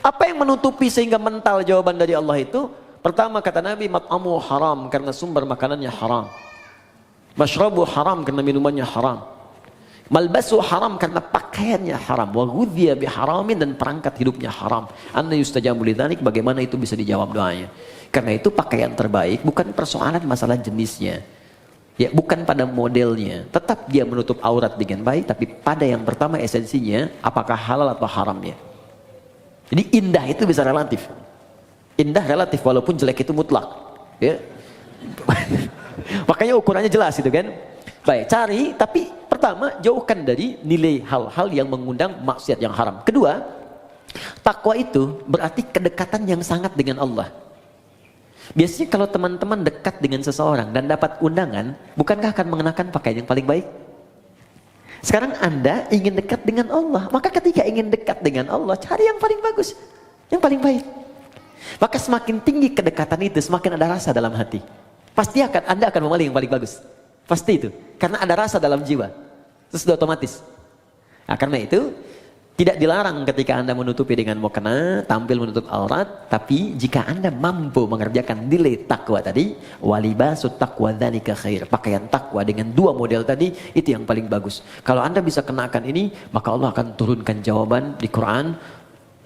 Apa yang menutupi sehingga mental jawaban dari Allah itu? Pertama kata Nabi, mat'amu haram, karena sumber makanannya haram. Mashrabu haram, karena minumannya haram. Malbasu haram, karena pakaiannya haram. Wa ghudhiya biharamin, dan perangkat hidupnya haram. Anna yustajabu lidzalik, bagaimana itu bisa dijawab doanya? Karena itu pakaian terbaik bukan persoalan masalah jenisnya. Ya, bukan pada modelnya. Tetap dia menutup aurat dengan baik, tapi pada yang pertama esensinya, apakah halal atau haramnya. Jadi indah itu bisa relatif. Indah relatif, walaupun jelek itu mutlak. Ya. Makanya ukurannya jelas itu kan. Baik, cari, tapi pertama jauhkan dari nilai hal-hal yang mengundang maksiat yang haram. Kedua, Takwa itu berarti kedekatan yang sangat dengan Allah. Biasanya kalau teman-teman dekat dengan seseorang dan dapat undangan, bukankah akan mengenakan pakaian yang paling baik? Sekarang Anda ingin dekat dengan Allah, maka ketika ingin dekat dengan Allah, cari yang paling bagus, yang paling baik. Maka semakin tinggi kedekatan itu, semakin ada rasa dalam hati. Pasti Anda akan memilih yang paling bagus. Pasti itu, karena ada rasa dalam jiwa. Itu sudah otomatis. Nah, karena itu tidak dilarang ketika Anda menutupi dengan mukena, tampil menutup aurat, tapi jika Anda mampu mengerjakan nilai takwa tadi, walibasut taqwa dzalika khair. Pakaian takwa dengan dua model tadi itu yang paling bagus. Kalau Anda bisa kenakan ini, maka Allah akan turunkan jawaban di Quran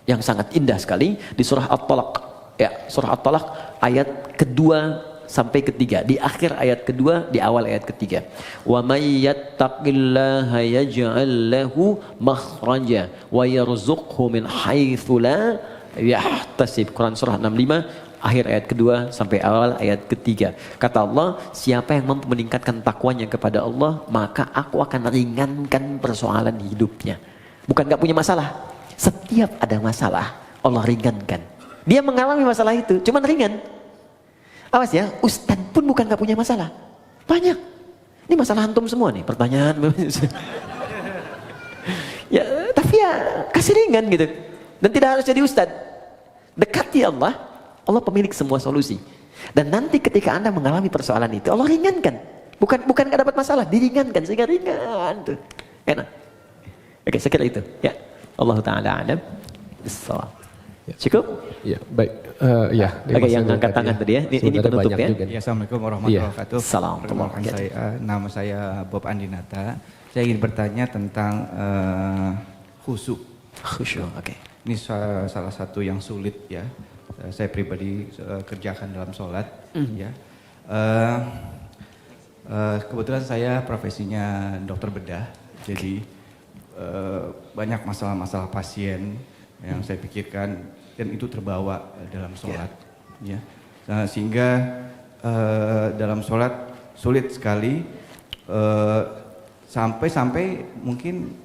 yang sangat indah sekali di surah At-Talaq. Ya, surah At-Talaq ayat kedua sampai ketiga, di akhir ayat kedua, di awal ayat ketiga. Wa may yattaqillaha yaj'al lahu makhraja wa yarzuqhu min haitsu la yahtasib. Quran surah 65 akhir ayat kedua sampai awal ayat ketiga. Kata Allah, siapa yang mampu meningkatkan takwanya kepada Allah, maka aku akan ringankan persoalan hidupnya. Bukan gak punya masalah, setiap ada masalah Allah ringankan. Dia mengalami masalah itu, cuman ringan. Awas ya, Ustadz pun bukan gak punya masalah. Banyak. Ini masalah antum semua nih, pertanyaan. Ya, tapi ya kasih ringan gitu. Dan tidak harus jadi Ustadz. Dekati Allah, Allah pemilik semua solusi. Dan nanti ketika Anda mengalami persoalan itu, Allah ringankan. Bukan gak dapat masalah, diringankan sehingga ringan tuh. Enak. Oke, saya kira itu. Ya, Allah Ta'ala alam. Cukup? Ya, baik. Ya. Oke, yang angkat tangan tadi ya. Ini penutup ya. Ya, Assalamualaikum warahmatullahi wabarakatuh. Assalamualaikum. Nama saya Bob Andinata. Saya ingin bertanya tentang khusyuk. Khusyuk, oke. Ini salah satu yang sulit ya. Saya pribadi kerjakan dalam sholat. Ya. Kebetulan saya profesinya dokter bedah. Jadi banyak masalah-masalah pasien yang saya pikirkan dan itu terbawa dalam sholat, ya. Nah, sehingga dalam sholat sulit sekali sampai mungkin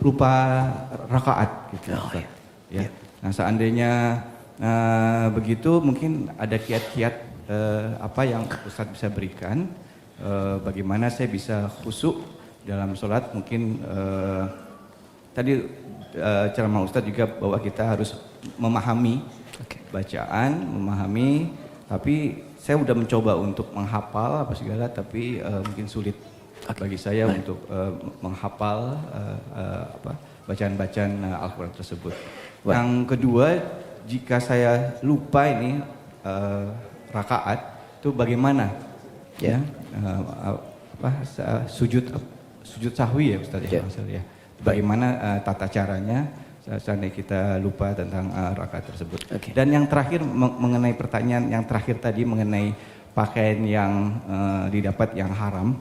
lupa rakaat, gitu. Ya. Nah, seandainya begitu mungkin ada kiat-kiat apa yang Ustadz bisa berikan, bagaimana saya bisa khusyuk dalam sholat. Mungkin tadi ceramah Ustadz juga bahwa kita harus memahami bacaan, memahami, tapi saya sudah mencoba untuk menghafal apa segala, tapi mungkin sulit bagi saya untuk menghafal bacaan-bacaan Al-Quran tersebut. Yang kedua, jika saya lupa ini rakaat, itu bagaimana? Ya, sujud sahwi ya Ustadz ya. Bagaimana tata caranya seandainya kita lupa tentang rakaat tersebut. Dan yang terakhir mengenai pertanyaan yang terakhir tadi mengenai pakaian yang didapat yang haram,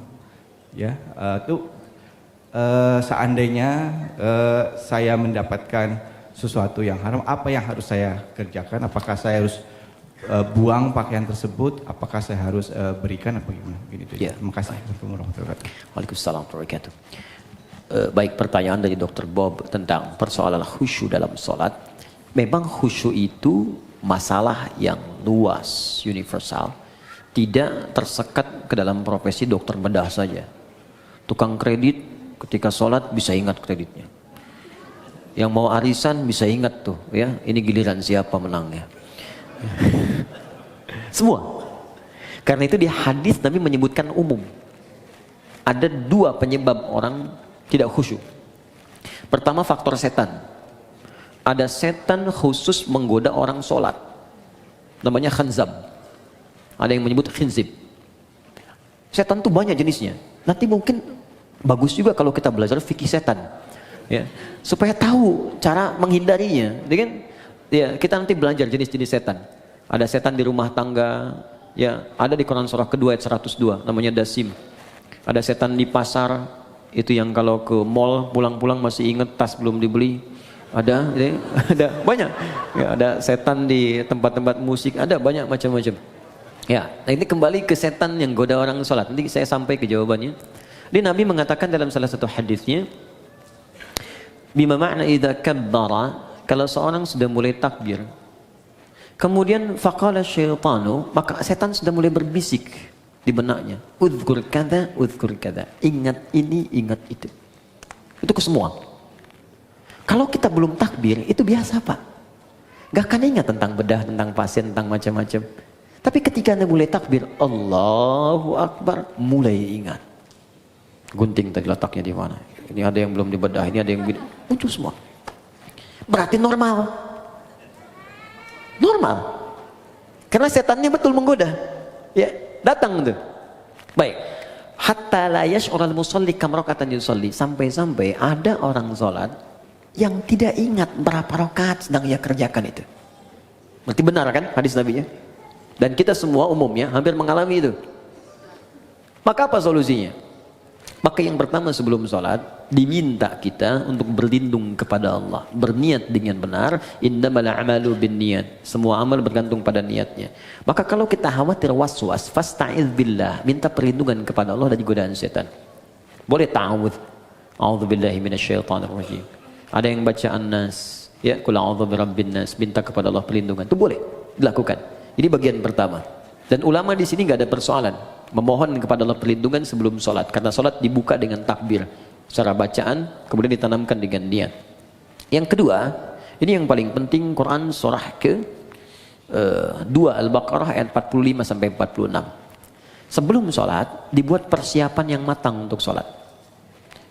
ya itu seandainya saya mendapatkan sesuatu yang haram, apa yang harus saya kerjakan? Apakah saya harus buang pakaian tersebut? Apakah saya harus berikan apa gimana? Begitu. Ya. Terima kasih. Waalaikumsalam warahmatullahi wabarakatuh. Baik, pertanyaan dari Dr. Bob tentang persoalan khusyuk dalam sholat. Memang khusyuk itu masalah yang luas, universal. Tidak tersekat ke dalam profesi dokter bedah saja. Tukang kredit ketika sholat bisa ingat kreditnya. Yang mau arisan bisa ingat tuh, ya ini giliran siapa menangnya. Semua. Karena itu di hadis Nabi menyebutkan umum. Ada dua penyebab orang tidak khusyuk. Pertama, faktor setan. Ada setan khusus menggoda orang sholat. Namanya khanzab. Ada yang menyebut khinzib. Setan itu banyak jenisnya. Nanti mungkin bagus juga kalau kita belajar fikih setan. Ya, supaya tahu cara menghindarinya. Jadi kan, ya, kita nanti belajar jenis-jenis setan. Ada setan di rumah tangga. Ya, ada di Quran surah kedua ayat 102. Namanya dasim. Ada setan di pasar. Itu yang kalau ke mall pulang-pulang masih inget tas belum dibeli. Ada banyak. Ya, ada setan di tempat-tempat musik, ada banyak macam-macam. Ya, nah ini kembali ke setan yang goda orang sholat. Nanti saya sampai ke jawabannya. Jadi Nabi mengatakan dalam salah satu hadisnya, Bima ma'na idza kabbara, kalau seorang sudah mulai takbir, kemudian faqala syaitanu, maka setan sudah mulai berbisik di benaknya, udzkur kada, ingat ini, ingat itu. Itu ke semua. Kalau kita belum takbir, itu biasa Pak. Gak akan ingat tentang bedah, tentang pasien, tentang macam-macam. Tapi ketika Anda mulai takbir, Allahu Akbar, mulai ingat. Gunting tadi letaknya di mana? Ini ada yang belum dibedah, ini ada yang muncul semua. Berarti normal. Normal. Karena setannya betul menggoda. Ya, datang tuh. Baik. Hatta la yash'ural musalli kam raka'atan yusalli. Sampai-sampai ada orang salat yang tidak ingat berapa rakaat sedang ia kerjakan itu. Berarti benar kan hadis Nabi-nya? Dan kita semua umumnya hampir mengalami itu. Maka apa solusinya? Maka yang pertama sebelum sholat, diminta kita untuk berlindung kepada Allah. Berniat dengan benar, innamal a'malu binniyat. Semua amal bergantung pada niatnya. Maka kalau kita khawatir waswas, fasta'iz billah. Minta perlindungan kepada Allah dari godaan setan. Boleh ta'awudz. A'udzubillahi minasyaitonir rajim. Ada yang baca An-Nas, ya, qul a'udzu birabbin nas, minta kepada Allah perlindungan. Itu boleh dilakukan. Ini bagian pertama. Dan ulama di sini nggak ada persoalan memohon kepada Allah perlindungan sebelum sholat, karena sholat dibuka dengan takbir secara bacaan, kemudian ditanamkan dengan niat. Yang kedua, ini yang paling penting, Quran surah ke 2 Al-Baqarah ayat 45 sampai 46. Sebelum sholat dibuat persiapan yang matang untuk sholat.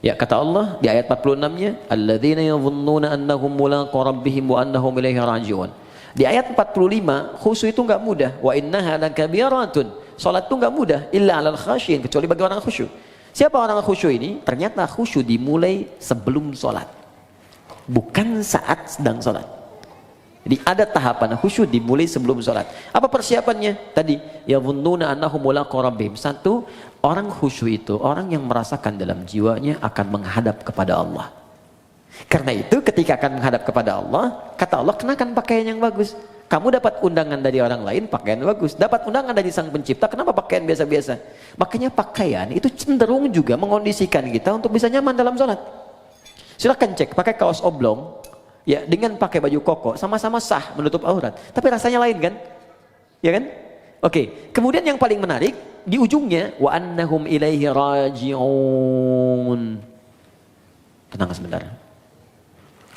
Ya, kata Allah di ayat 46-nya, alladzina yadhunnuna annahum mulaqu rabbihim wa annahum ilaihi raji'un. Di ayat 45, khusyuk itu enggak mudah. Wa innaha lakabiratun. Salat itu enggak mudah illa 'alal khasyin, kecuali bagi orang khusyuk. Siapa orang khusyuk ini? Ternyata khusyuk dimulai sebelum salat. Bukan saat sedang salat. Jadi ada tahapan khusyuk dimulai sebelum salat. Apa persiapannya? Tadi, yadhunnuna annahum mulaqu rabbihim. Satu, orang khusyuk itu orang yang merasakan dalam jiwanya akan menghadap kepada Allah. Karena itu ketika akan menghadap kepada Allah, kata Allah, kenakan pakaian yang bagus. Kamu dapat undangan dari orang lain, pakaian bagus. Dapat undangan dari sang pencipta, kenapa pakaian biasa-biasa? Makanya pakaian itu cenderung juga mengondisikan kita untuk bisa nyaman dalam sholat. Silahkan cek, pakai kaos oblong, ya, dengan pakai baju koko, sama-sama sah menutup aurat. Tapi rasanya lain kan? Ya kan? Oke, kemudian yang paling menarik, di ujungnya, wa annahum ilaihi raji'un. Tenang sebentar.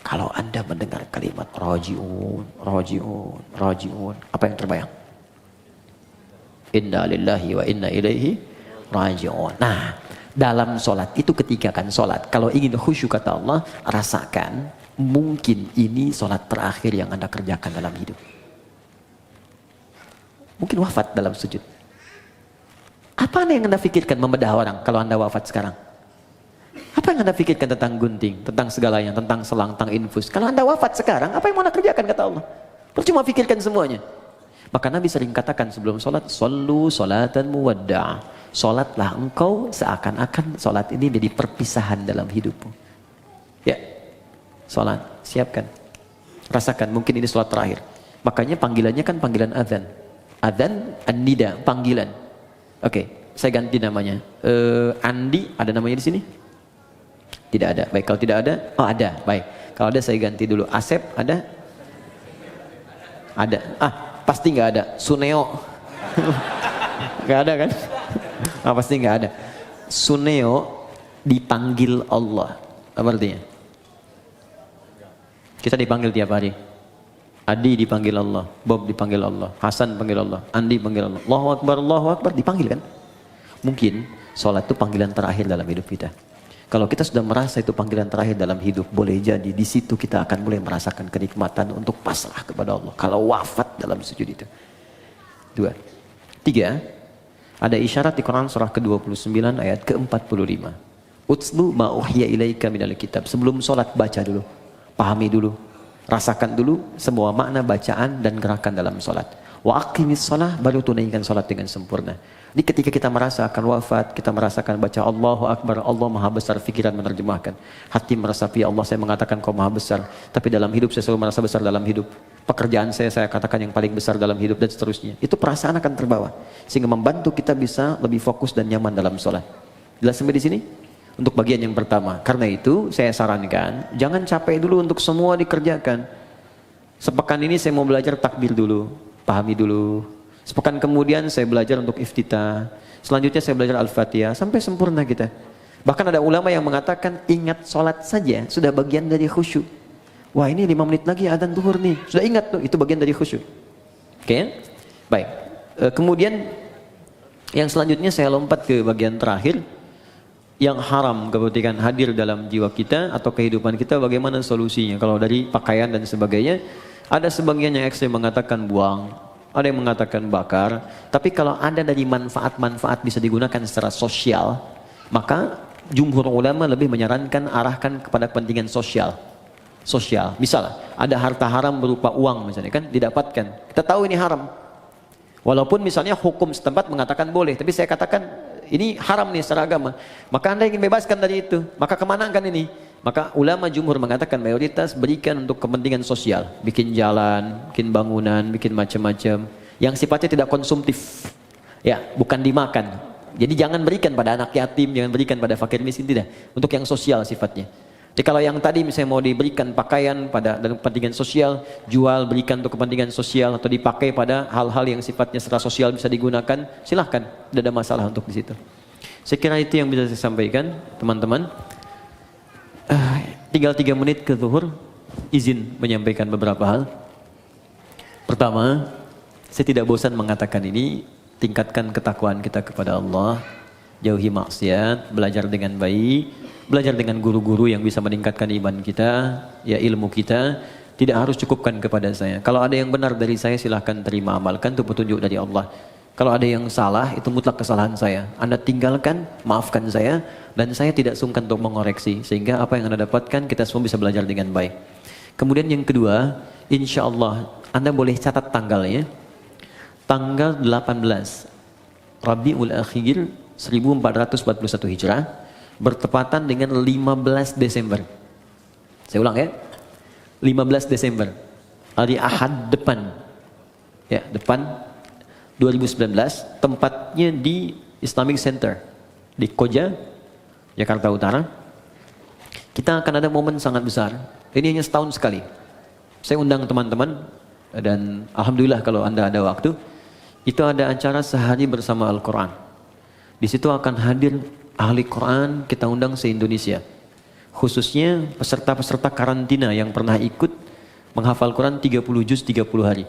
Kalau Anda mendengar kalimat raji'un, raji'un, raji'un, apa yang terbayang? Inna lillahi wa inna ilaihi raji'un. Nah, dalam sholat itu ketika akan sholat, kalau ingin khusyuk kata Allah, rasakan mungkin ini sholat terakhir yang Anda kerjakan dalam hidup. Mungkin wafat dalam sujud. Apa yang Anda pikirkan membedah orang kalau Anda wafat sekarang? Apa yang Anda pikirkan tentang gunting, tentang segalanya, tentang selang, tentang infus? Kalau Anda wafat sekarang, apa yang mau Anda kerjakan kata Allah? Percuma pikirkan semuanya. Maka Nabi sering katakan sebelum sholat, sallu sholatan muwadda'. Sholatlah engkau seakan-akan sholat ini jadi perpisahan dalam hidupmu. Ya, sholat, siapkan. Rasakan, mungkin ini sholat terakhir. Makanya panggilannya kan panggilan adzan. Adzan, an-nida, panggilan. Oke, saya ganti namanya. Andi, ada namanya di sini? Tidak ada. Baik, kalau tidak ada, oh ada. Baik. Kalau ada saya ganti dulu. Asep ada? Ada. Ah, pasti nggak ada. Suneo. Nggak ada kan? Ah, pasti nggak ada. Suneo dipanggil Allah. Apa artinya? Kita dipanggil tiap hari. Adi dipanggil Allah, Bob dipanggil Allah, Hasan panggil Allah, Andi panggil Allah. Allahu Akbar, dipanggil kan? Mungkin sholat itu panggilan terakhir dalam hidup kita. Kalau kita sudah merasa itu panggilan terakhir dalam hidup, boleh jadi di situ kita akan mulai merasakan kenikmatan untuk pasrah kepada Allah. Kalau wafat dalam sujud itu. 2. 3. Ada isyarat di Quran surah ke-29 ayat ke-45. Utslu ma uhiya ilaika minal kitab. Sebelum sholat baca dulu, pahami dulu, rasakan dulu semua makna bacaan dan gerakan dalam sholat. Wa aqimis shalah, baru tunaikan sholat dengan sempurna. Jadi ketika kita merasa akan wafat, kita merasakan baca Allahu Akbar, Allah Maha Besar, pikiran menerjemahkan. Hati merasa, ya Allah saya mengatakan kau Maha Besar, tapi dalam hidup saya selalu merasa besar dalam hidup. Pekerjaan saya katakan yang paling besar dalam hidup dan seterusnya. Itu perasaan akan terbawa. Sehingga membantu kita bisa lebih fokus dan nyaman dalam sholat. Jelas sampai di sini? untuk bagian yang pertama. Karena itu saya sarankan, jangan capek dulu untuk semua dikerjakan. Sepekan ini saya mau belajar takbir dulu, pahami dulu. Sepekan kemudian saya belajar untuk iftitah. Selanjutnya saya belajar Al-Fatihah sampai sempurna kita. Bahkan ada ulama yang mengatakan ingat sholat saja sudah bagian dari khusyuk. Wah ini 5 menit lagi adzan zuhur nih, sudah ingat tuh, itu bagian dari khusyuk. Oke, baik. Kemudian yang selanjutnya saya lompat ke bagian terakhir. Yang haram ketika hadir dalam jiwa kita atau kehidupan kita, bagaimana solusinya? Kalau dari pakaian dan sebagainya, ada sebagian yang ekstrem mengatakan buang, ada yang mengatakan bakar. Tapi kalau ada dari manfaat-manfaat bisa digunakan secara sosial, maka jumhur ulama lebih menyarankan arahkan kepada kepentingan sosial. Misal ada harta haram berupa uang misalnya kan didapatkan, kita tahu ini haram. Walaupun misalnya hukum setempat mengatakan boleh, tapi saya katakan ini haram nih secara agama. Maka Anda ingin bebaskan dari itu, maka kemana kan ini? Maka ulama jumhur mengatakan mayoritas berikan untuk kepentingan sosial, bikin jalan, bikin bangunan, bikin macam-macam yang sifatnya tidak konsumtif, ya bukan dimakan. Jadi jangan berikan pada anak yatim, jangan berikan pada fakir miskin, tidak. Untuk yang sosial sifatnya. Jadi kalau yang tadi misalnya mau diberikan pakaian pada dalam kepentingan sosial, jual berikan untuk kepentingan sosial atau dipakai pada hal-hal yang sifatnya secara sosial bisa digunakan, silahkan, tidak ada masalah untuk di situ. Saya kira itu yang bisa saya sampaikan, teman-teman. Tinggal 3 menit ke zuhur, izin menyampaikan beberapa hal. Pertama, saya tidak bosan mengatakan ini, tingkatkan ketakwaan kita kepada Allah, jauhi maksiat, belajar dengan baik. Belajar dengan guru-guru yang bisa meningkatkan iman kita, ya ilmu kita, tidak harus cukupkan kepada saya. Kalau ada yang benar dari saya silahkan terima, amalkan, itu petunjuk dari Allah. Kalau ada yang salah, itu mutlak kesalahan saya. Anda tinggalkan, maafkan saya, dan saya tidak sungkan untuk mengoreksi. Sehingga apa yang Anda dapatkan, kita semua bisa belajar dengan baik. Kemudian yang kedua, insya Allah, Anda boleh catat tanggalnya. Tanggal 18 Rabiul Akhir 1441 Hijrah, bertepatan dengan 15 Desember. Saya ulang ya. 15 Desember. Hari Ahad depan. Ya, depan 2019, tempatnya di Islamic Center di Koja, Jakarta Utara. Kita akan ada momen sangat besar. Ini hanya setahun sekali. Saya undang teman-teman dan alhamdulillah kalau Anda ada waktu, itu ada acara sehari bersama Al-Qur'an. Di situ akan hadir ahli Quran, kita undang se-Indonesia. Khususnya peserta-peserta karantina yang pernah ikut menghafal Quran 30 juz 30 hari.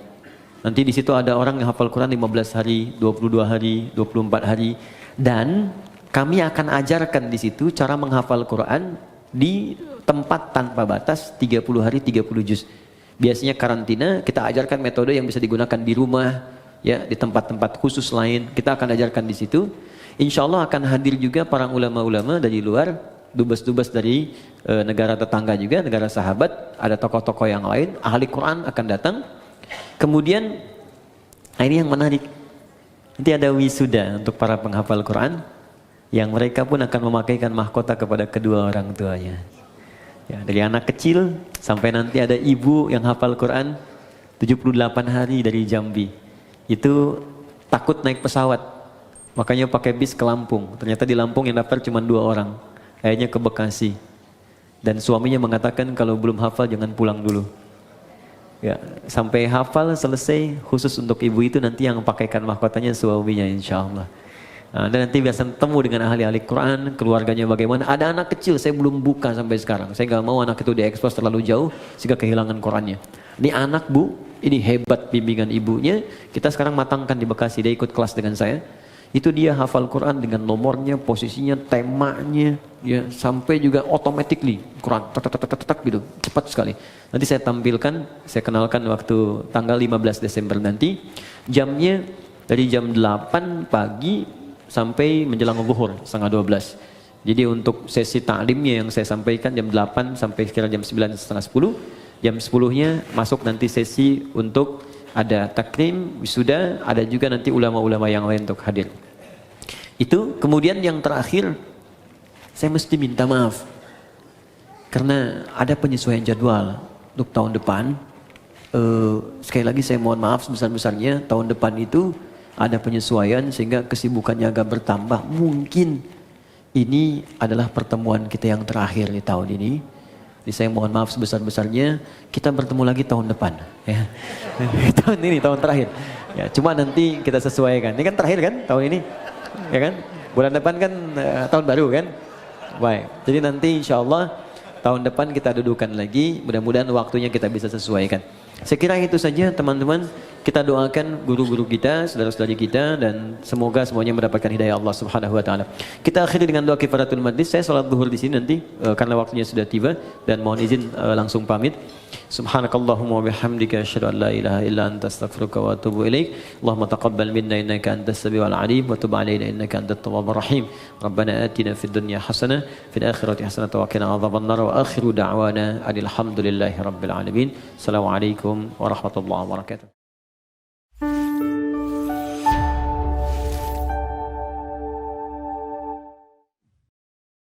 Nanti di situ ada orang yang hafal Quran 15 hari, 22 hari, 24 hari. Dan kami akan ajarkan di situ cara menghafal Quran di tempat tanpa batas 30 hari 30 juz. Biasanya karantina kita ajarkan metode yang bisa digunakan di rumah, ya di tempat-tempat khusus lain. Kita akan ajarkan di situ. Insya Allah akan hadir juga para ulama-ulama dari luar, dubes-dubes dari negara tetangga juga, negara sahabat, ada tokoh-tokoh yang lain, ahli Quran akan datang. Kemudian, ini yang menarik, nanti ada wisuda untuk para penghafal Quran, yang mereka pun akan memakaikan mahkota kepada kedua orang tuanya. Ya, dari anak kecil sampai nanti ada ibu yang hafal Quran 78 hari dari Jambi. Itu takut naik pesawat. Makanya pakai bis ke Lampung. Ternyata di Lampung yang daftar cuma 2 orang. Akhirnya ke Bekasi. Dan suaminya mengatakan kalau belum hafal jangan pulang dulu. Ya, sampai hafal selesai khusus untuk ibu itu nanti yang pakaikan mahkotanya suaminya insya Allah. Nah, dan nanti biasa ketemu dengan ahli-ahli Quran, keluarganya bagaimana. Ada anak kecil saya belum buka sampai sekarang. Saya nggak mau anak itu diekspos terlalu jauh sehingga kehilangan Qurannya. Ini anak bu, ini hebat bimbingan ibunya. Kita sekarang matangkan di Bekasi, dia ikut kelas dengan saya. Itu dia hafal Quran dengan nomornya, posisinya, temanya, ya sampai juga automatically Quran tak gitu, cepat sekali. Nanti saya tampilkan, saya kenalkan waktu tanggal 15 Desember nanti, jamnya dari jam 8 pagi sampai menjelang zuhur setengah 12. Jadi untuk sesi ta'limnya yang saya sampaikan jam 8 sampai kira jam 9 setengah 10, jam 10-nya masuk nanti sesi untuk ada takrim, wisuda, ada juga nanti ulama-ulama yang lain untuk hadir. Itu kemudian yang terakhir, saya mesti minta maaf karena ada penyesuaian jadwal untuk tahun depan. Sekali lagi saya mohon maaf sebesar-besarnya, tahun depan itu ada penyesuaian sehingga kesibukannya agak bertambah. Mungkin ini adalah pertemuan kita yang terakhir di tahun ini. Jadi saya mohon maaf sebesar-besarnya, kita bertemu lagi tahun depan. Ya. Tahun ini, tahun terakhir. Ya, cuma nanti kita sesuaikan. Ini kan terakhir kan, tahun ini. Ya kan? Bulan depan kan tahun baru kan? Baik, jadi nanti insya Allah tahun depan kita dudukan lagi. Mudah-mudahan waktunya kita bisa sesuaikan. Saya kira itu saja teman-teman. Kita doakan guru-guru kita, saudara-saudari kita, dan semoga semuanya mendapatkan hidayah Allah Subhanahu Wa Taala. Kita akhiri dengan doa kifaratul majlis. Saya sholat zuhur di sini nanti karena waktunya sudah tiba, dan mohon izin langsung pamit. Subhanakallahumma wa bihamdika asyhadu an la ilaha illa anta astaghfiruka wa atubu ilaik. Allahumma taqabbal minna innaka antas samiul alim wa tub alaina innaka antat tawwabur rahim. Rabbana atina fid dunya hasanah fil akhirati hasanah wa qina adzabannar wa akhiru da'wana alhamdulillahi rabbil alamin. Assalamualaikum warahmatullahi wabarakatuh.